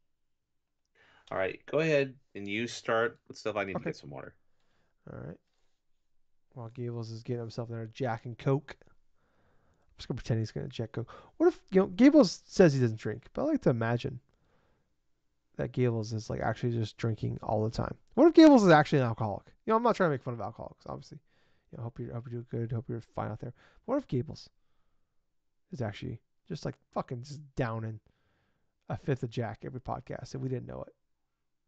All right, go ahead and you start with stuff. I need to Okay. get some water. All right. While Gables is getting himself there, Jack and Coke. I'm just gonna pretend he's gonna Jack Coke. What if Gables says he doesn't drink, but I like to imagine that Gables is like actually just drinking all the time. What if Gables is actually an alcoholic? I'm not trying to make fun of alcoholics, obviously. Hope you do good. Hope you're fine out there. What if Gables is actually just like fucking just downing a fifth of Jack every podcast and we didn't know it?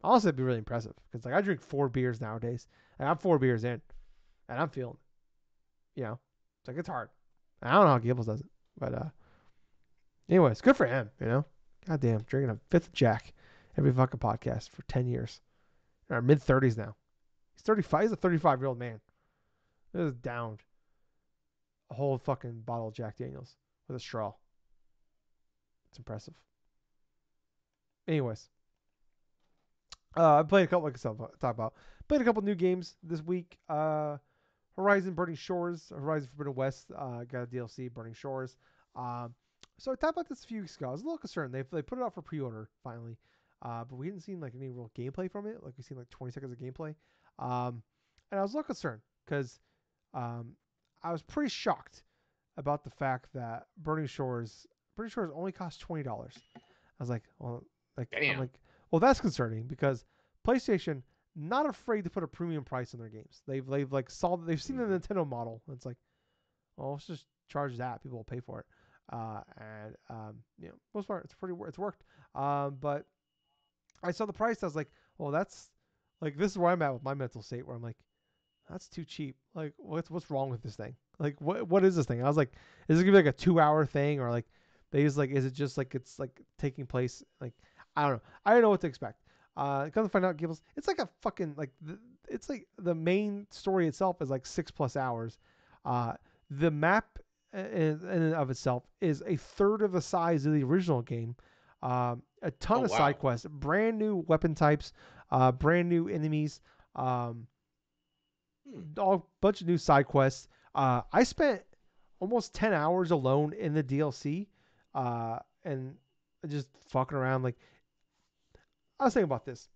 Honestly, it'd be really impressive because like I drink 4 beers nowadays and I'm 4 beers in and I'm feeling it. It's like it's hard. I don't know how Gables does it, but anyways, good for him. Goddamn, drinking a fifth of Jack every fucking podcast for 10 years. In our mid 30s now. He's 35. He's a 35-year-old man. He just downed a whole fucking bottle of Jack Daniels with a straw. It's impressive. Anyways, I played a couple, like I said, talk about. Played a couple new games this week. Horizon Burning Shores, Horizon Forbidden West, got a DLC, Burning Shores. Um, so I talked about this a few weeks ago. I was a little concerned. They put it out for pre-order finally, but we hadn't seen like any real gameplay from it. Like we seen like 20 seconds of gameplay, um, and I was a little concerned because I was pretty shocked about the fact that Burning Shores only costs $20. I was like, well, Damn. well, that's concerning because PlayStation not afraid to put a premium price on their games. They've seen the Mm-hmm. Nintendo model. And it's like, well, let's just charge that. People will pay for it. And most part, it's worked. But I saw the price. I was like, well, that's like this is where I'm at with my mental state. Where I'm like, that's too cheap. Like, what's wrong with this thing? Like, what is this thing? I was like, is it gonna be like a 2 hour thing or like they just like is it just like it's like taking place like I don't know. I don't know what to expect. Come to find out, Gibbs, it's like a fucking it's like the main story itself is like 6+ hours. Uh, the map in and of itself is a third of the size of the original game. A Oh ton of side wow. quests, brand new weapon types, brand new enemies. Um, Hmm. a bunch of new side quests. I spent almost 10 hours alone in the DLC, and just fucking around. Like I was thinking about this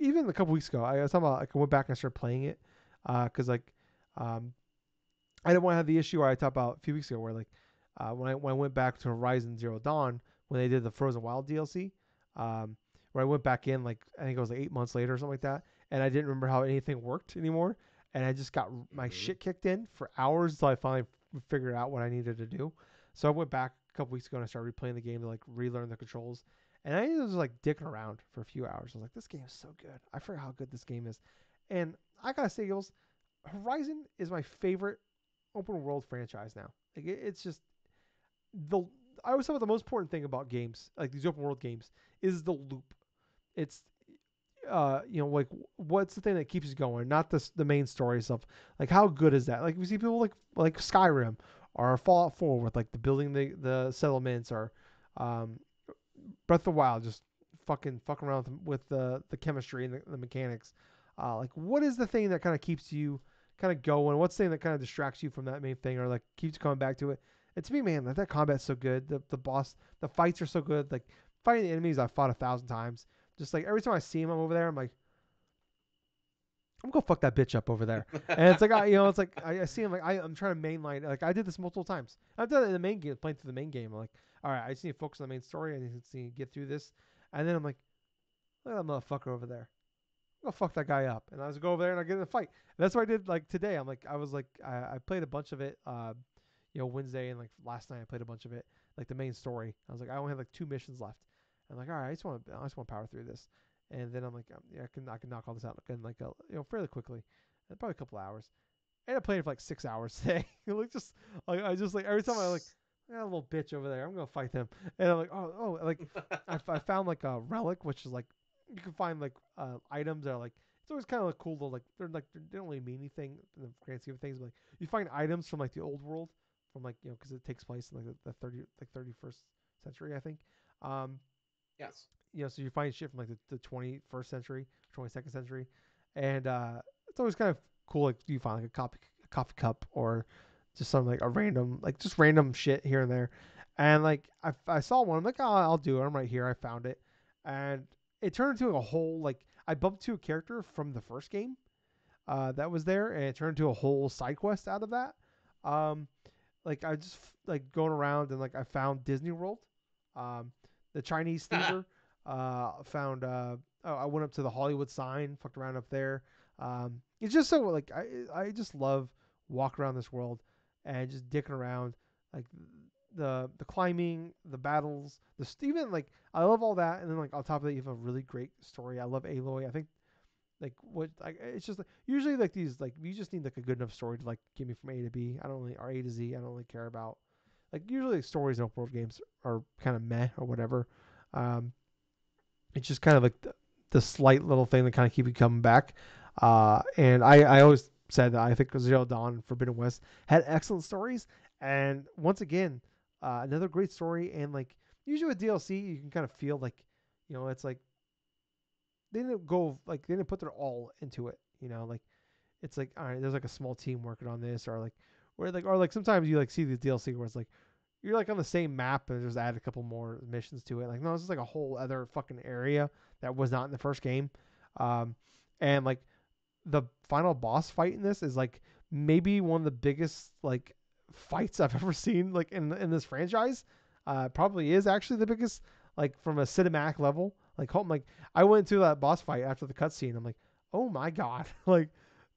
even a couple weeks ago. I was talking about like I went back and started playing it, because like um, I didn't want to have the issue where I talked about a few weeks ago where like when I went back to Horizon Zero Dawn when they did the Frozen Wild DLC, where I went back in like I think it was like 8 months later or something like that, and I didn't remember how anything worked anymore, and I just got my Mm-hmm. shit kicked in for hours until I finally figured out what I needed to do. So I went back a couple weeks ago and I started replaying the game to like relearn the controls, and I was like dicking around for a few hours. I was like, this game is so good. I forgot how good this game is, and I gotta say, Gills, Horizon is my favorite open world franchise now. Like it's just the I always thought the most important thing about games, like these open world games, is the loop. It's like what's the thing that keeps you going, not the main story stuff. Like how good is that? Like we see people like Skyrim or Fallout 4 with like the building the settlements or um, Breath of the Wild, just fucking around with the chemistry and the mechanics. Like what is the thing that kind of keeps you kind of going? What's the thing that kind of distracts you from that main thing or like keeps you coming back to it? And to me, man, that combat's so good. The fights are so good. Like fighting the enemies I've fought 1,000 times. Just like every time I see him, I'm over there. I'm like, I'm gonna fuck that bitch up over there. And it's like it's like I see him like I'm trying to mainline. Like I did this multiple times. I've done it in the main game, playing through the main game. I'm like, all right, I just need to focus on the main story. I need to get through this. And then I'm like, look at that motherfucker over there. Go fuck that guy up. And I was go over there and I get in a fight. And that's what I did like today. I played a bunch of it, Wednesday and like last night I played a bunch of it, like the main story. I was like, I only have like 2 missions left. And I'm like, all right, I just want to power through this. And then I'm like, yeah, I can knock all this out in like fairly quickly, probably a couple hours. I ended up playing for like 6 hours today. Like just like I just like every time I like that little bitch over there, I'm gonna fight him. And I'm like, like I found like a relic, which is like you can find like items that are like it's always kind of like cool to like they don't really mean anything in the grand scheme of things, but like you find items from like the old world from like because it takes place in like the 31st century I think. Um, Yes. so you find shit from like the 21st century, 22nd century, and it's always kind of cool. Like you find like a coffee cup or just some like a random like just random shit here and there, and like I saw one. I'm like, oh, I'll do it. I'm right here. I found it, and it turned into a whole like I bumped to a character from the first game that was there, and it turned into a whole side quest out of that. Um, like I just like going around and like I found Disney World, um, the Chinese theater. Found I went up to the Hollywood sign, fucked around up there. It's just so like I just love walk around this world and just dicking around like the climbing, the battles, even like I love all that. And then like on top of that, you have a really great story. I love Aloy. I think like what like it's just like usually like these like you just need like a good enough story to like get me from A to B. I don't really or A to Z. I don't really care about like usually stories in open world games are kind of meh or whatever. Um, it's just kind of like the slight little thing that kind of keep you coming back. And I always said that I think Zero Dawn and Forbidden West had excellent stories. And once again, another great story. And like usually with DLC, you can kind of feel like, it's like they didn't put their all into it. Like it's like all right, there's like a small team working on this, or like sometimes you like see the DLC where it's like you're like on the same map and just add a couple more missions to it. Like no, this is like a whole other fucking area that was not in the first game. Um, and like the final boss fight in this is like maybe one of the biggest like fights I've ever seen like in this franchise. Probably is actually the biggest like from a cinematic level. Like I went to that boss fight after the cutscene. I'm like, oh my god, like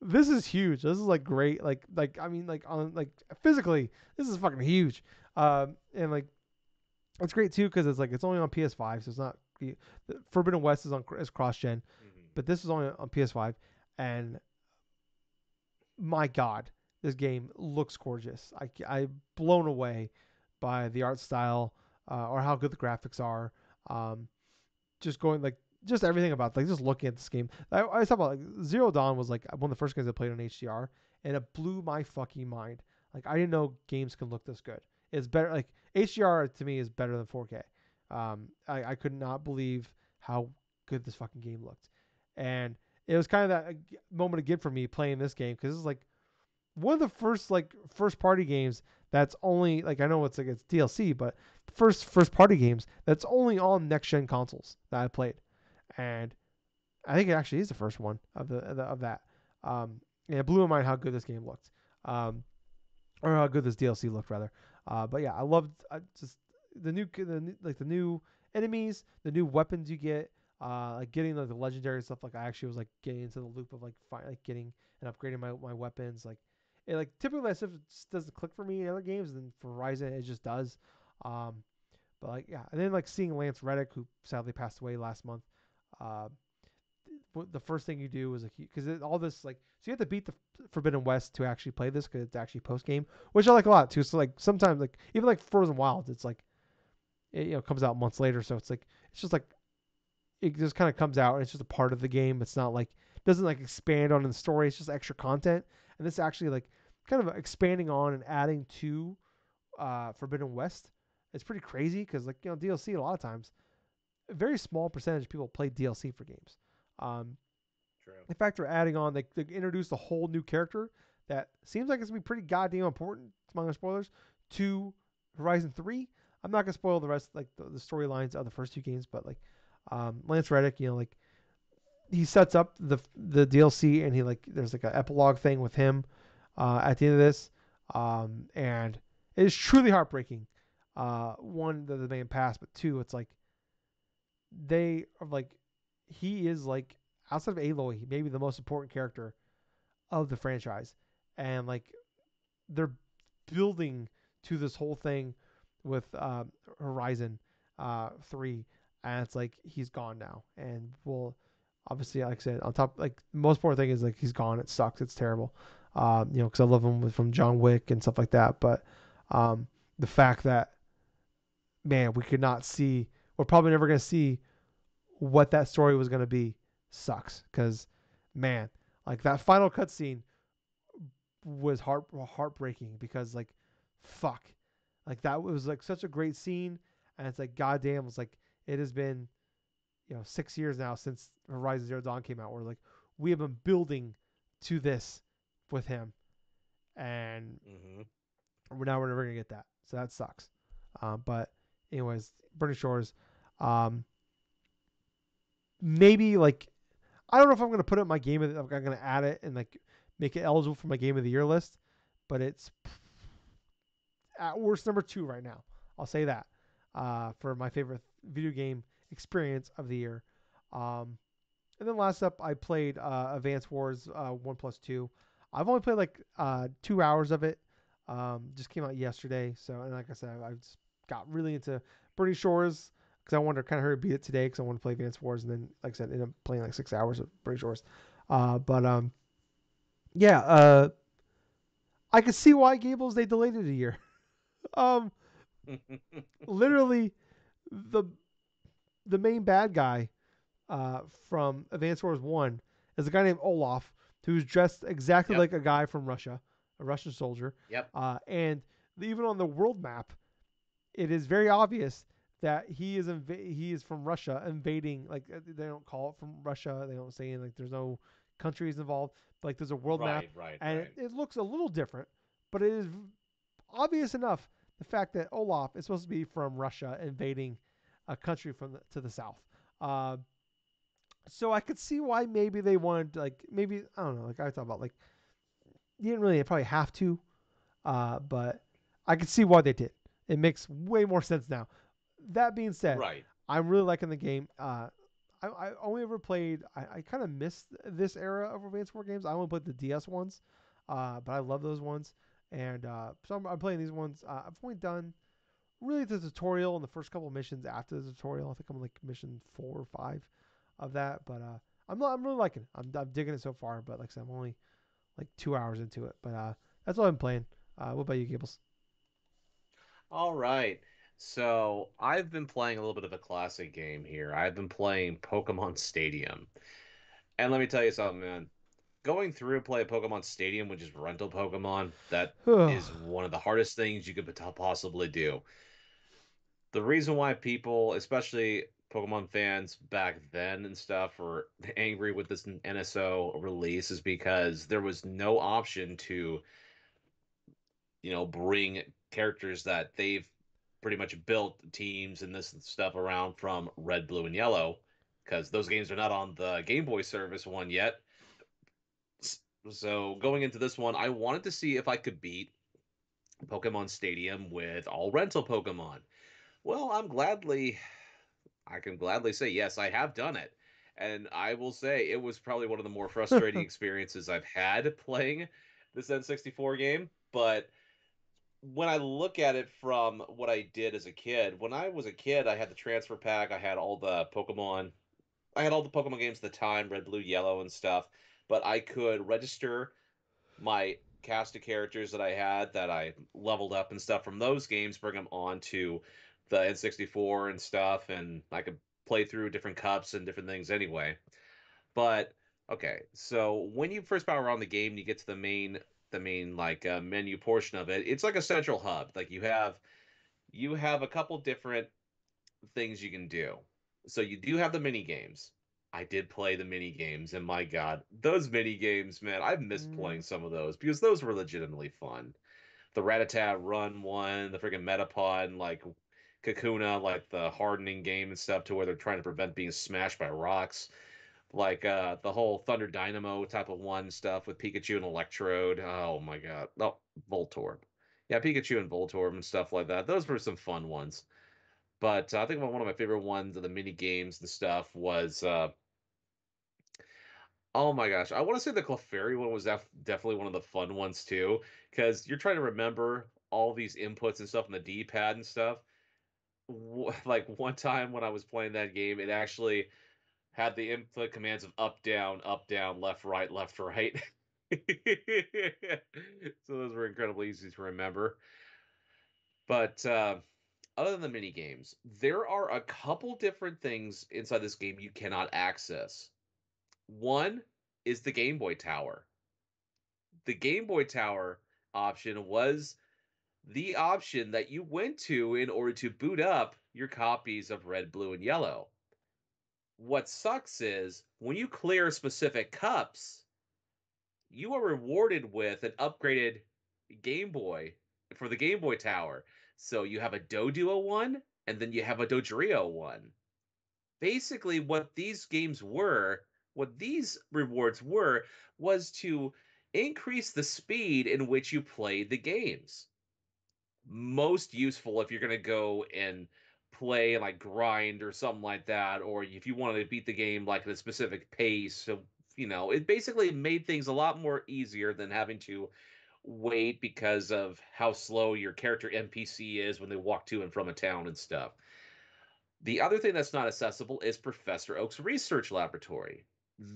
this is huge. This is like great. Like I mean like on like physically this is fucking huge. And like it's great too because it's only on PS5, so it's not Forbidden West is cross gen, Mhm. but this is only on PS5, and my god, this game looks gorgeous. I'm blown away by the art style or how good the graphics are. Um, just going like just everything about like just looking at this game. I talk about like Zero Dawn was like one of the first games I played on HDR, and it blew my fucking mind. Like I didn't know games could look this good. It's better like HDR to me is better than 4K. I could not believe how good this fucking game looked, and it was kind of that moment again for me playing this game because it's like one of the first party games that's only like I know it's like it's DLC, but first party games that's only on next gen consoles that I played, and I think it actually is the first one of that. And it blew my mind how good this game looked, or how good this DLC looked rather. But yeah, I loved just the new enemies, the new weapons you get, like getting like the legendary stuff. Like I actually was like getting into the loop of like getting and upgrading my weapons. Like it like typically that stuff just doesn't click for me in other games, and for Horizon it just does. Um, but like yeah, and then like seeing Lance Reddick who sadly passed away last month. Uh, the first thing you do is like because all this like so you have to beat the Forbidden West to actually play this because it's actually post game, which I like a lot too. So like sometimes like even like Frozen Wilds, it's like it comes out months later, so it's like it's just like it just kind of comes out and it's just a part of the game. It's not like it doesn't like expand on the story. It's just extra content, and this actually like kind of expanding on and adding to Forbidden West. It's pretty crazy because like DLC a lot of times a very small percentage of people play DLC for games. Um, True. in fact, they're adding on, they introduced a whole new character that seems like it's going to be pretty goddamn important, among the spoilers, to Horizon 3. I'm not going to spoil the rest, like the storylines of the first two games, but like Lance Reddick, like he sets up the DLC and he like, there's like an epilogue thing with him at the end of this. And it is truly heartbreaking. One, that the man passed, but two, it's like, they are like, he is like, outside of Aloy, maybe the most important character of the franchise, and like they're building to this whole thing with Horizon 3, and it's like he's gone now, and well, obviously, like I said, on top, like the most important thing is like he's gone. It sucks. It's terrible. Because I love him from John Wick and stuff like that, but um, the fact that, man, we could not see, we're probably never gonna see what that story was gonna be, sucks. Because, man, like that final cutscene was heartbreaking because like, fuck, like that was like such a great scene, and it's like goddamn, it's like it has been 6 years now since Horizon Zero Dawn came out. Where like we have been building to this with him, and Hmm. we're never gonna get that, so that sucks. But anyways, Burning Shores, um, maybe like I don't know if I'm gonna put it in my game. I'm gonna add it and like make it eligible for my game of the year list, but it's at worst number two right now. I'll say that for my favorite video game experience of the year. Um, and then last up, I played Advance Wars 1 plus 2. I've only played like 2 hours of it. Just came out yesterday. So, and like I said, I just got really into Burning Shores because I wanted to kind of hurry beat it today because I wanted to play Advance Wars. And then, like I said, ended up playing like 6 hours of Burning Shores. But yeah, I could see why Gables they delayed it a year. um, Literally, the the main bad guy from Advance Wars 1 is a guy named Olaf, who's dressed exactly Yep. like a guy from Russia, a Russian soldier. Yep. And even on the world map, it is very obvious that he is from Russia invading. Like they don't call it from Russia. They don't say like there's no countries involved. But like there's a world map, Right. Right. and Right. it looks a little different, but it is obvious enough the fact that Olaf is supposed to be from Russia invading a country to the south. Uh, so I could see why maybe they wanted like maybe I don't know like I thought about like you didn't really probably have to, but I could see why they did. It makes way more sense now. That being said, Right. I'm really liking the game. I only ever played. I kind of missed this era of Advance War games. I only played the DS ones, but I love those ones. And so I'm playing these ones. I've only done really the tutorial and the first couple of missions after the tutorial. I think I'm like mission 4 or 5 of that, but I'm really liking it. I'm digging it so far. But like I said, I'm only like 2 hours into it. But that's all I'm playing. What about you, Gables? All right. So I've been playing a little bit of a classic game here. I've been playing Pokemon Stadium. And let me tell you something, man. Going through and play a Pokemon Stadium, which is rental Pokemon, that is one of the hardest things you could possibly do. The reason why people, especially Pokemon fans back then and stuff, were angry with this NSO release is because there was no option to, bring characters that they've pretty much built teams and this stuff around from Red, Blue, and Yellow, because those games are not on the Game Boy service one yet. So going into this one, I wanted to see if I could beat Pokemon Stadium with all rental Pokemon. Well, I can gladly say yes, I have done it. And I will say it was probably one of the more frustrating experiences I've had playing this N64 game. But when I look at it from what I did as a kid, when I was a kid, I had the transfer pack, I had all the Pokemon games at the time, Red, Blue, Yellow, and stuff. But I could register my cast of characters that I had that I leveled up and stuff from those games, bring them on to the N64 and stuff, and I could play through different cups and different things anyway. But okay, so when you first power on the game, you get to the main like menu portion of it. It's like a central hub. Like you have a couple different things you can do. So you do have the mini games. I did play the mini games, and my God, those mini games, man, I've missed playing Mm, some of those because those were legitimately fun. The Rattata Run one, the freaking Metapod, like Kakuna, like the hardening game and stuff, to where they're trying to prevent being smashed by rocks. Like the whole Thunder Dynamo type of one stuff with Pikachu and Electrode. Oh my God. Oh, Voltorb. Yeah, Pikachu and Voltorb and stuff like that. Those were some fun ones. But I think one of my favorite ones of the mini games and stuff was oh my gosh, I want to say the Clefairy one was definitely one of the fun ones too, because you're trying to remember all these inputs and stuff on the D-pad and stuff. Like one time when I was playing that game, it actually had the input commands of up, down, left, right. So those were incredibly easy to remember. But other than the mini games, there are a couple different things inside this game you cannot access. One is the Game Boy Tower. The Game Boy Tower option was the option that you went to in order to boot up your copies of Red, Blue, and Yellow. What sucks is when you clear specific cups, you are rewarded with an upgraded Game Boy for the Game Boy Tower. So you have a Doduo one, and then you have a Dodrio one. Basically, what these rewards were, was to increase the speed in which you played the games. Most useful if you're going to go and play like grind or something like that, or if you wanted to beat the game like at a specific pace. So, it basically made things a lot more easier than having to wait because of how slow your character NPC is when they walk to and from a town and stuff. The other thing that's not accessible is Professor Oak's research laboratory.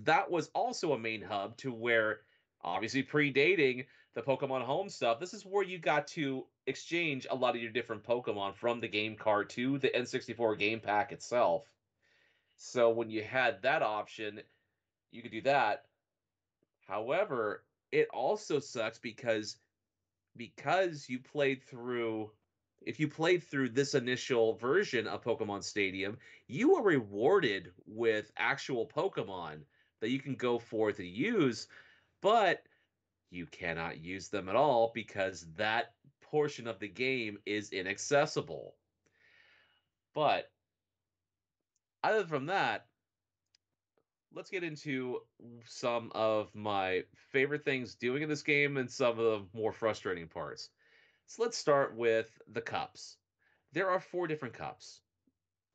That was also a main hub to where, obviously predating the Pokemon Home stuff, this is where you got to exchange a lot of your different Pokemon from the game card to the N64 game pack itself. So when you had that option, you could do that. However, it also sucks because you played through if you played through this initial version of Pokemon Stadium, you were rewarded with actual Pokemon that you can go forth and use, but you cannot use them at all because that portion of the game is inaccessible. But other from that, let's get into some of my favorite things doing in this game and some of the more frustrating parts. So let's start with the cups. There are four different cups.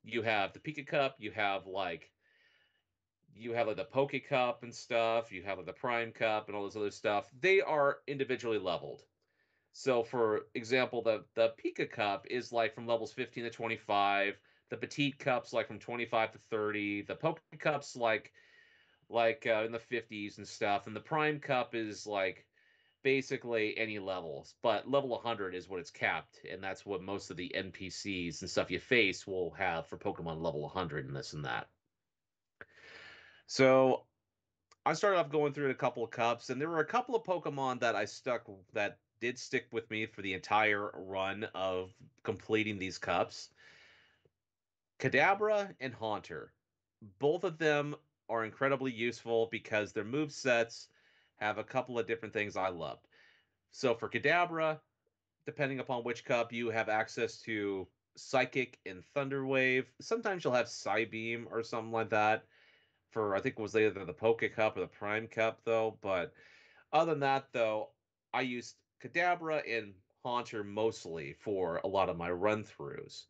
You have the Pika Cup, you have like the Poke Cup and stuff, you have like the Prime Cup and all this other stuff. They are individually leveled. So for example, the Pika Cup is like from levels 15 to 25, the Petite Cup's like from 25 to 30, the Poke Cup's like in the 50s and stuff, and the Prime Cup is like basically any levels, but level 100 is what it's capped, and that's what most of the NPCs and stuff you face will have for Pokemon level 100 and this and that. So I started off going through a couple of cups, and there were a couple of Pokemon that did stick with me for the entire run of completing these cups. Kadabra and Haunter. Both of them are incredibly useful because their move sets have a couple of different things I loved. So for Kadabra, depending upon which cup, you have access to Psychic and Thunder Wave. Sometimes you'll have Psybeam or something like that. For I think it was either the Poke Cup or the Prime Cup, though. But other than that, though, I used Kadabra and Haunter mostly for a lot of my run throughs.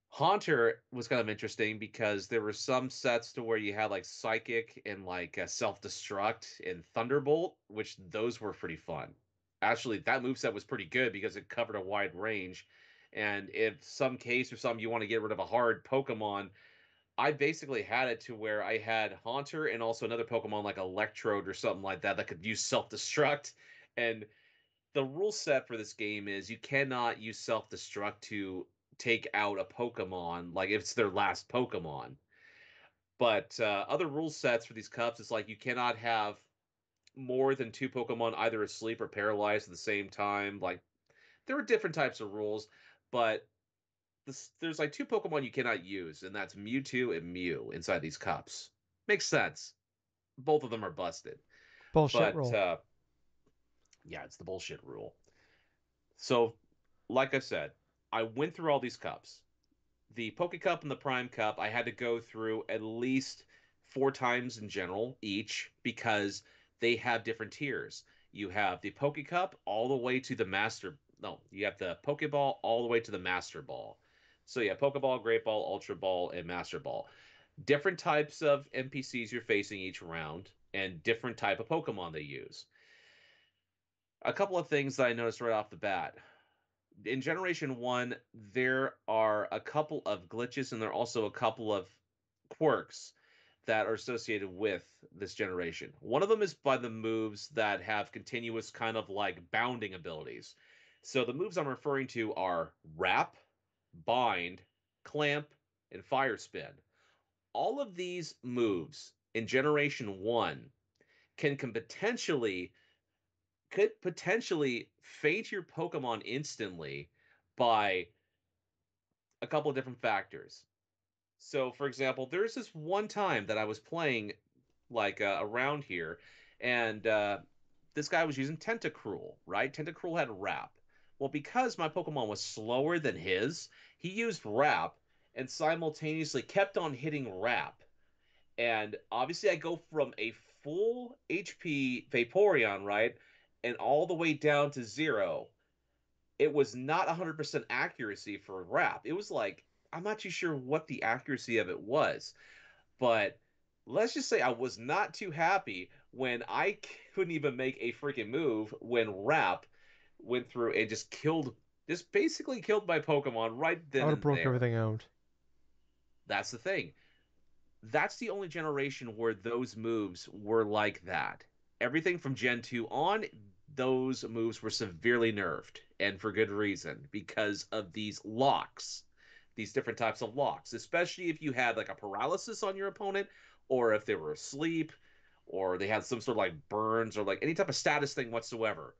Haunter was kind of interesting because there were some sets to where you had like Psychic and like Self Destruct and Thunderbolt, which those were pretty fun. Actually, that moveset was pretty good because it covered a wide range. And if some case or some you want to get rid of a hard Pokemon, I basically had it to where I had Haunter and also another Pokemon like Electrode or something like that that could use Self Destruct. And the rule set for this game is you cannot use self destruct to take out a Pokemon, like if it's their last Pokemon. But other rule sets for these cups is like you cannot have more than two Pokemon either asleep or paralyzed at the same time. Like there are different types of rules, but there's like two Pokemon you cannot use, and that's Mewtwo and Mew inside these cups. Makes sense. Both of them are busted. Bullshit But roll. yeah, it's the bullshit rule. So, like I said, I went through all these cups. The Poke Cup and the Prime Cup, I had to go through at least four times in general each because they have different tiers. You have the Poke Cup all the way to the Master. No, you have the Pokeball all the way to the Master Ball. So yeah, Pokeball, Great Ball, Ultra Ball, and Master Ball. Different types of NPCs you're facing each round, and different type of Pokemon they use. A couple of things that I noticed right off the bat. In Generation 1, there are a couple of glitches and there are also a couple of quirks that are associated with this generation. One of them is by the moves that have continuous kind of like bounding abilities. So the moves I'm referring to are Wrap, Bind, Clamp, and Fire Spin. All of these moves in Generation 1 can could potentially fade your Pokemon instantly by a couple of different factors. So, for example, there's this one time that I was playing around here, and this guy was using Tentacruel, right? Tentacruel had Wrap. Well, because my Pokemon was slower than his, he used Wrap and simultaneously kept on hitting Wrap. And obviously, I go from a full HP Vaporeon, right? And all the way down to zero. It was not 100% accuracy for Wrap. It was like, I'm not too sure what the accuracy of it was, but let's just say I was not too happy when I couldn't even make a freaking move when Wrap went through and just basically killed my Pokemon right I then would have and broke there. everything out. That's the thing. That's the only generation where those moves were like that. Everything from Gen 2 on, those moves were severely nerfed, and for good reason, because of these locks, these different types of locks, especially if you had like a paralysis on your opponent, or if they were asleep, or they had some sort of like burns, or like any type of status thing whatsoever.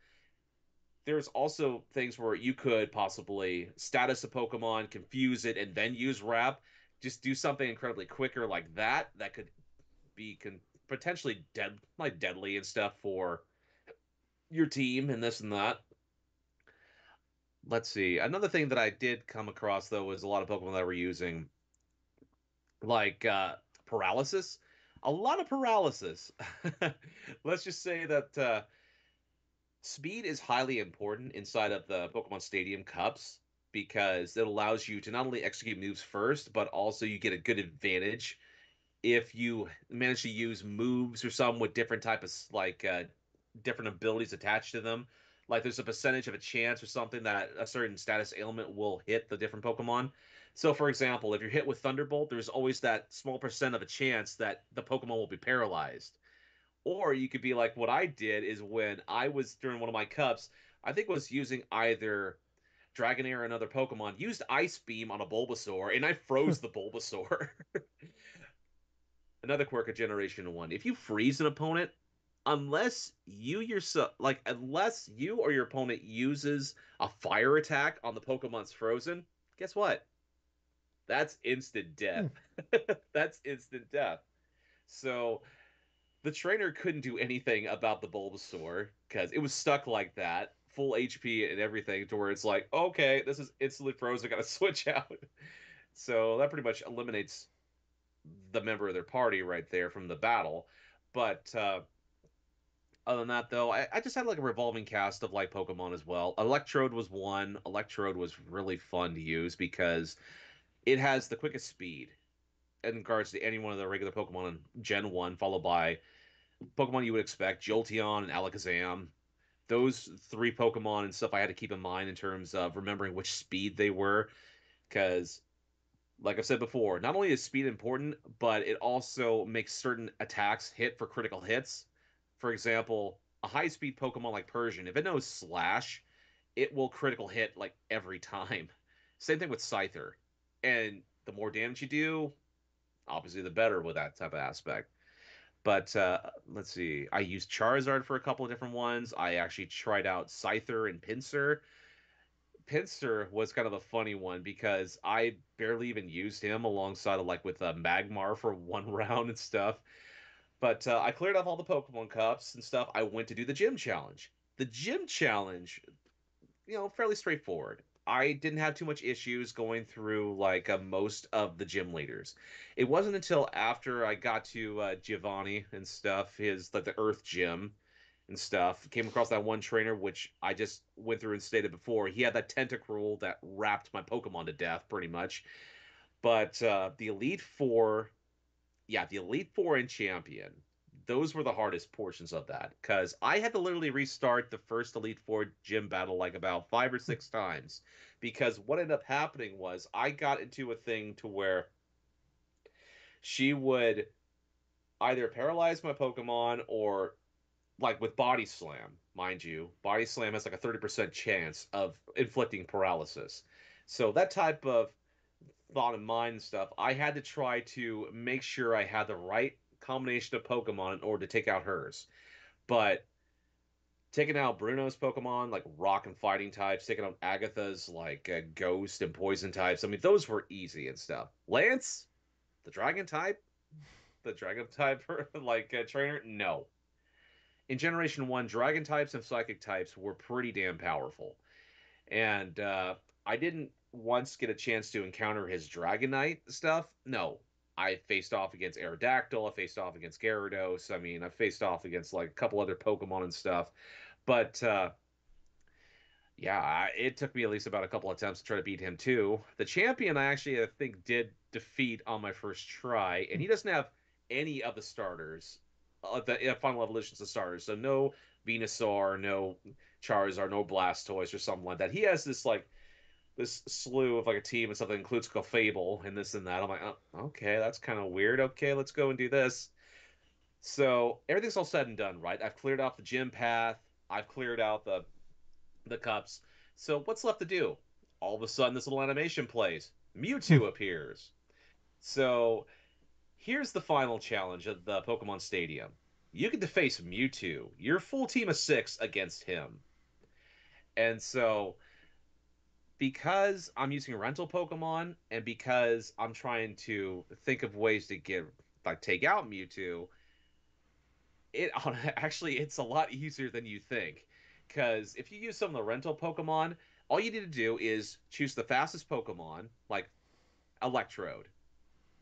There's also things where you could possibly status a Pokemon, confuse it, and then use Wrap. Just do something incredibly quicker like that. That could potentially deadly and stuff for your team and this and that. Let's see. Another thing that I did come across though was a lot of Pokemon that were using like paralysis. A lot of paralysis. Let's just say that speed is highly important inside of the Pokemon Stadium Cups because it allows you to not only execute moves first, but also you get a good advantage if you manage to use moves or some with different type of different abilities attached to them. Like there's a percentage of a chance or something that a certain status ailment will hit the different Pokemon. So, for example, if you're hit with Thunderbolt, there's always that small percent of a chance that the Pokemon will be paralyzed. Or you could be like what I did is when I was during one of my cups, I think was using either Dragonair or another Pokemon, used Ice Beam on a Bulbasaur, and I froze the Bulbasaur. Another quirk of Generation 1. If you freeze an opponent, unless you or your opponent uses a fire attack on the Pokemon's frozen, guess what? That's instant Hmm. death. That's instant death. So the trainer couldn't do anything about the Bulbasaur because it was stuck like that, full HP and everything, to where it's like, okay, this is instantly frozen, gotta switch out. So that pretty much eliminates the member of their party right there from the battle. But other than that, though, I just had like a revolving cast of like Pokemon as well. Electrode was one. Electrode was really fun to use because it has the quickest speed in regards to any one of the regular Pokemon in Gen 1, followed by Pokemon you would expect, Jolteon and Alakazam. Those three Pokemon and stuff I had to keep in mind in terms of remembering which speed they were, because like I've said before, not only is speed important, but it also makes certain attacks hit for critical hits. For example, a high speed Pokemon like Persian, if it knows Slash, it will critical hit like every time. Same thing with Scyther. And the more damage you do, obviously the better with that type of aspect. But let's see. I used Charizard for a couple of different ones. I actually tried out Scyther and Pinsir. Pinster was kind of a funny one because I barely even used him alongside of like with Magmar for one round and stuff. But I cleared off all the Pokemon Cups and stuff. I went to do the gym challenge. The gym challenge, fairly straightforward. I didn't have too much issues going through most of the gym leaders. It wasn't until after I got to Giovanni and stuff, his like the Earth gym, and stuff. Came across that one trainer, which I just went through and stated before. He had that tentacruel that wrapped my Pokemon to death, pretty much. But the Elite Four, yeah, the Elite Four and Champion, those were the hardest portions of that because I had to literally restart the first Elite Four gym battle like about 5 or 6 times because what ended up happening was I got into a thing to where she would either paralyze my Pokemon or like with Body Slam, mind you, Body Slam has like a 30% chance of inflicting paralysis. So that type of thought in mind and stuff, I had to try to make sure I had the right combination of Pokemon in order to take out hers. But taking out Bruno's Pokemon, like rock and fighting types, taking out Agatha's like ghost and poison types, I mean, those were easy and stuff. Lance, the the dragon type, like trainer, no. In Generation 1, dragon types and psychic types were pretty damn powerful. And I didn't once get a chance to encounter his Dragonite stuff. No, I faced off against Aerodactyl. I faced off against Gyarados. I mean, I faced off against like a couple other Pokemon and stuff. But yeah, it took me at least about a couple attempts to try to beat him too. The champion, I actually I think did defeat on my first try, and he doesn't have any of the starters, the final evolutions of starters. So no Venusaur, no Charizard, no Blastoise or something like that. He has this like this slew of like a team and stuff that includes Clefable and this and that. I'm like, oh, okay, that's kind of weird. Okay, let's go and do this. So everything's all said and done, right? I've cleared off the gym path. I've cleared out the cups. So what's left to do? All of a sudden, this little animation plays. Mewtwo appears. So here's the final challenge of the Pokemon Stadium. You get to face Mewtwo, your full team of 6 against him. And so because I'm using rental Pokemon and because I'm trying to think of ways to get like take out Mewtwo, it actually it's a lot easier than you think. Because if you use some of the rental Pokemon, all you need to do is choose the fastest Pokemon, like Electrode,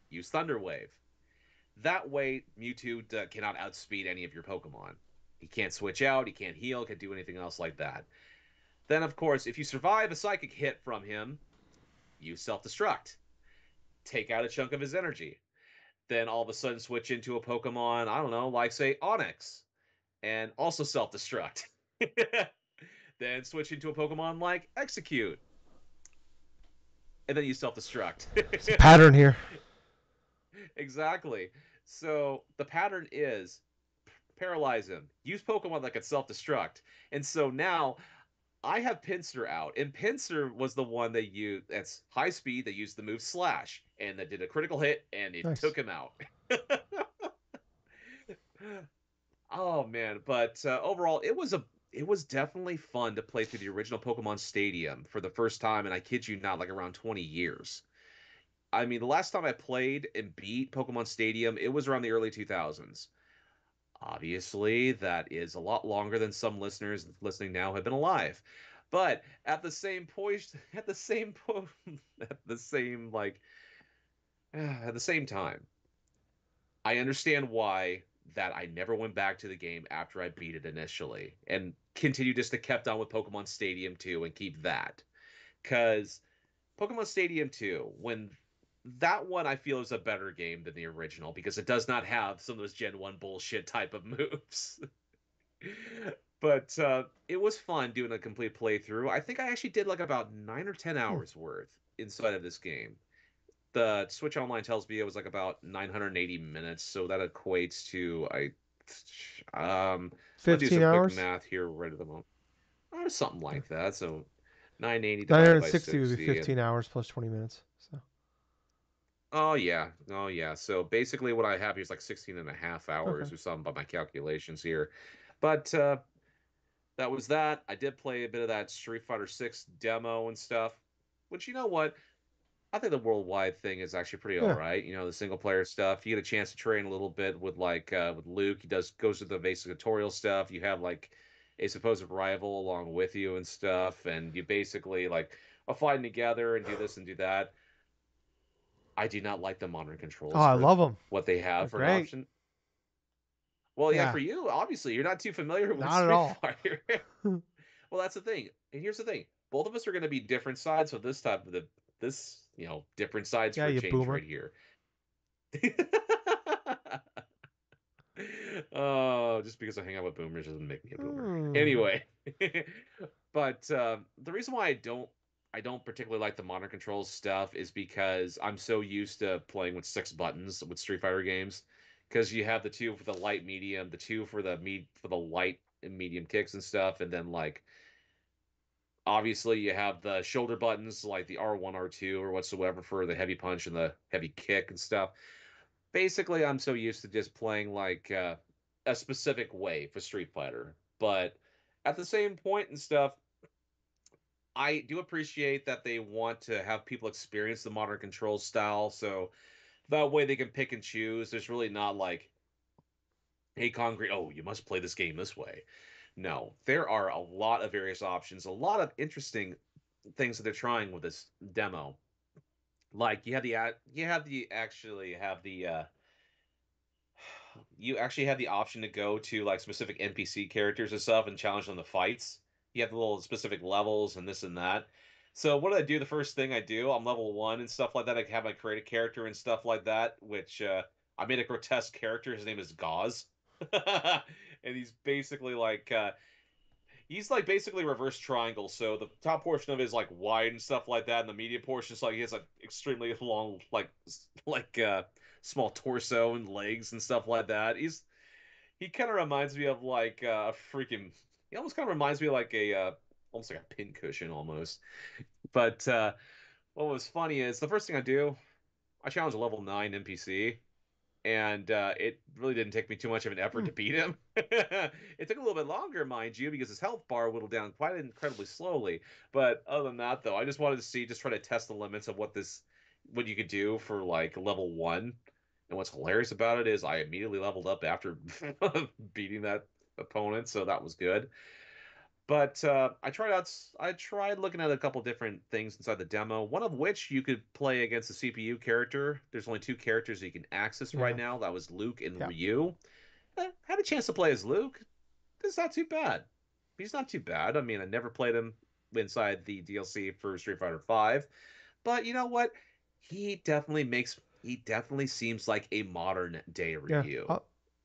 use Thunder Wave. That way, Mewtwo cannot outspeed any of your Pokemon. He can't switch out, he can't heal, can't do anything else like that. Then, of course, if you survive a psychic hit from him, use Self Destruct. Take out a chunk of his energy. Then all of a sudden switch into a Pokemon, I don't know, like say Onyx, and also self destruct. Then switch into a Pokemon like Execute, and then you self destruct. It's a pattern here. Exactly. So the pattern is paralyze him, use Pokemon that can self destruct. And so now I have Pinsir out, and Pinsir was the one that used that's high speed that used the move Slash, and that did a critical hit, and it Nice. took him out. Oh man, but overall, it was definitely fun to play through the original Pokemon Stadium for the first time, and I kid you not, like around 20 years. I mean, the last time I played and beat Pokemon Stadium, it was around the early 2000s. Obviously, that is a lot longer than some listeners listening now have been alive. But at the same point, at the same po- at the same like at the same time, I understand why that I never went back to the game after I beat it initially and continue just to kept on with Pokemon Stadium 2 and keep that. Cause Pokemon Stadium 2, when that one I feel is a better game than the original because it does not have some of those Gen 1 bullshit type of moves. But it was fun doing a complete playthrough. I think I actually did like about 9 or 10 hours worth inside of this game. The Switch Online tells me it was like about 980 minutes, so that equates to I'm gonna do 15 some quick hours. math here right at the moment. Or something Yeah. like that. So 980 divided by 960 would be 60 15 and hours plus 20 minutes. So oh yeah. Oh yeah. So basically what I have here is like 16 and a half okay. hours or something by my calculations here. But that was that. I did play a bit of that Street Fighter 6 demo and stuff. Which you know what? I think the worldwide thing is actually pretty all Yeah. right. You know, the single player stuff. You get a chance to train a little bit with like with Luke. He does goes through the basic tutorial stuff. You have like a supposed rival along with you and stuff, and you basically like are fighting together and do this and do that. I do not like the modern Oh, controls I for love them. what they They're have for an great. option. Well, yeah, Yeah, for you, obviously, you're not too familiar with not at Street all. Fighter. Well, that's the thing. And here's the thing. Both of us are going to be different sides of this type of this, different sides Yeah, for a you change boomer. right here. Oh, just because I hang out with boomers doesn't make me a boomer. Hmm. Anyway, but the reason why I don't particularly like the modern controls stuff is because I'm so used to playing with 6 buttons with Street Fighter games. Because you have the two for the light, medium, the two for the light and medium kicks and stuff, and then like obviously you have the shoulder buttons like the R1, R2, or whatsoever for the heavy punch and the heavy kick and stuff. Basically, I'm so used to just playing like a specific way for Street Fighter. But at the same point and stuff, I do appreciate that they want to have people experience the modern control style, so that way they can pick and choose. There's really not like, hey, concrete, oh, you must play this game this way. No, there are a lot of various options, a lot of interesting things that they're trying with this demo. Like you actually have the you actually have the option to go to like specific NPC characters and stuff and challenge them to fights. You have the little specific levels and this and that. So what do I do? The first thing I do, I'm level 1 and stuff like that. I have my create a character and stuff like that, which I made a grotesque character. His name is Gauze. And he's like basically reverse triangle. So the top portion of it is like wide and stuff like that, and the medium portion is like he has like extremely long small torso and legs and stuff like that. He kind of reminds me of like a freaking. He almost kind of reminds me of like a almost like a pincushion almost. But what was funny is the first thing I do, I challenge a level 9 NPC, and it really didn't take me too much of an effort Hmm. to beat him. It took a little bit longer, mind you, because his health bar whittled down quite incredibly slowly. But other than that, though, I just wanted to just try to test the limits of what you could do for like level 1. And what's hilarious about it is I immediately leveled up after beating that opponent, so that was good. But I tried looking at a couple different things inside the demo. One of which you could play against a CPU character. There's only 2 characters you can access right Yeah. now. That was Luke and Yeah. Ryu. Had a chance to play as Luke. It's not too bad. He's not too bad. I mean, I never played him inside the DLC for Street Fighter V, but you know what? He definitely seems like a modern day Yeah. Ryu.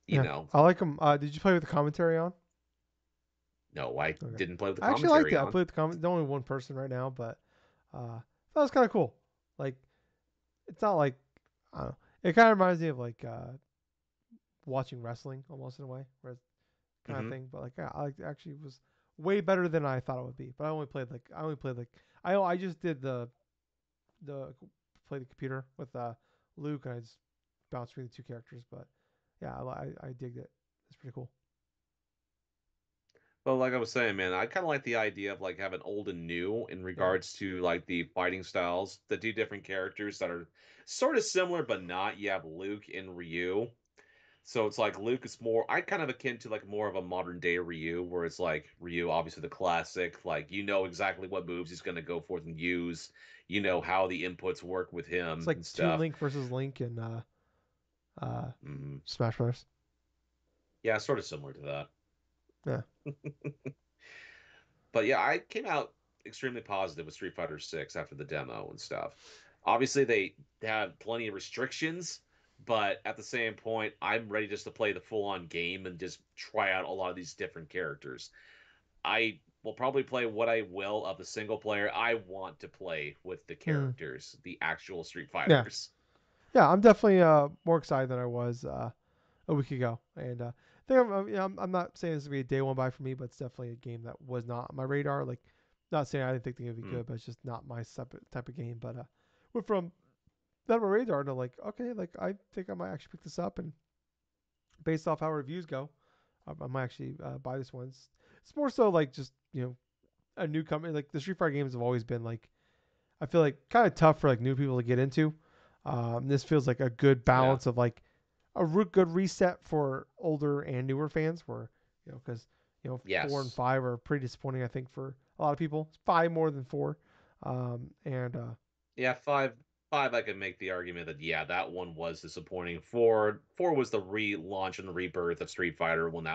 You Yeah. know, I like them. Did you play with the commentary on? no, I Okay. didn't play with the I actually liked commentary it. I on. played with the comment. Only one person right now, but that was kind of cool. Like, it's not like it kind of reminds me of like watching wrestling almost in a way, where kind of Hmm. thing. But like, yeah, actually was way better than I thought it would be. But I only played like I just did the play the computer with Luke, and I just bounced between the 2 characters. But yeah, I digged it. It's pretty cool. But like I was saying, man, I kind of like the idea of like having old and new in Yeah, regards to like the fighting styles. The 2 different characters that are sort of similar but not. You have Luke and Ryu. So it's like Luke is more, I kind of akin to like more of a modern day Ryu, where it's like Ryu, obviously the classic, like you know exactly what moves he's going to go forth and use, you know how the inputs work with it's him like and Toon stuff. Link versus Link in uh, Mm, Smash Bros. yeah, sort of similar to that. Yeah, But yeah, I came out extremely positive with Street Fighter 6 after the demo and stuff. Obviously, they have plenty of restrictions, but at the same point, I'm ready just to play the full on game and just try out a lot of these different characters. I will probably play what I will of the single player. I want to play with the mm. characters, the actual Street Yeah, Fighters. yeah. I'm definitely more excited than I was a week ago, and I think I'm not saying this is gonna be a day one buy for me, but it's definitely a game that was not on my radar. Like, not saying I didn't think the game would be Hmm. good, but it's just not my type of game. But went from that on my radar to like, okay, like I think I might actually pick this up, and based off how reviews go, I might actually buy this one. It's more so like just a new company. Like the Street Fighter games have always been like I feel like kind of tough for like new people to get into. This feels like a good Yeah. balance of like a good reset for older and newer fans. Where because 4 and Yes. 5 are pretty disappointing. I think for a lot of people, it's 5 more than 4, and Yeah, five. 5, I can make the argument that yeah, that one was disappointing. Four was the relaunch and the rebirth of Street Fighter when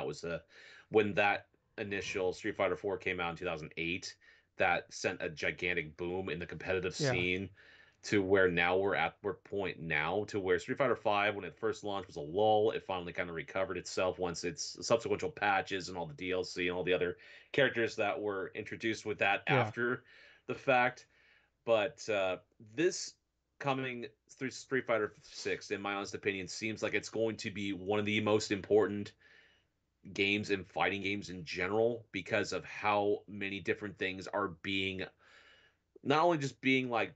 when that initial Street Fighter 4 came out in 2008. That sent a gigantic boom in the competitive Yeah, scene to where now we're point now to where Street Fighter 5 when it first launched was a lull. It finally kind of recovered itself once its subsequent patches and all the DLC and all the other characters that were introduced with that yeah, after the fact. But this coming through Street Fighter 6, in my honest opinion, seems like it's going to be one of the most important games in fighting games in general because of how many different things are being not only just being like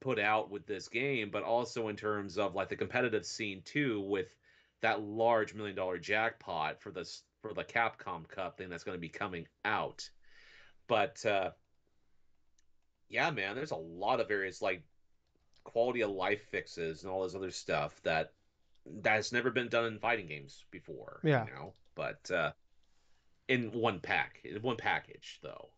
put out with this game, but also in terms of like the competitive scene too, with that large $1 million jackpot for the Capcom Cup thing that's going to be coming out. But yeah, man, there's a lot of various like quality of life fixes and all this other stuff that has never been done in fighting games before, you yeah. know. But in one package though.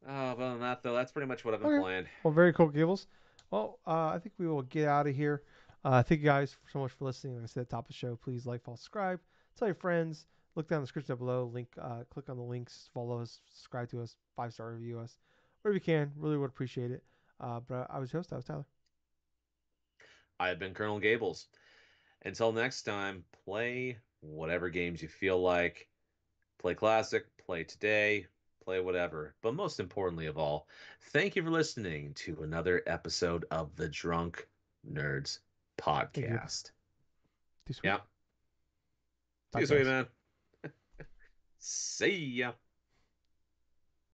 Other than that though, that's pretty much what I've been Okay. playing. Well, very cool, Gables. Well, I think we will get out of here. Thank you guys so much for listening. Like I said at the top of the show, please like, follow, subscribe, tell your friends. Look down in the description down below. Link, click on the links, follow us, subscribe to us, 5-star review us, wherever you can. Really would appreciate it. But I was your host. I was Tyler. I have been Colonel Gables. Until next time, play whatever games you feel like. Play classic, play today, play whatever. But most importantly of all, thank you for listening to another episode of the Drunk Nerds Thank you, Gables. podcast. Too sweet. Yeah. See Bye, you, sweet fellas. man. See ya.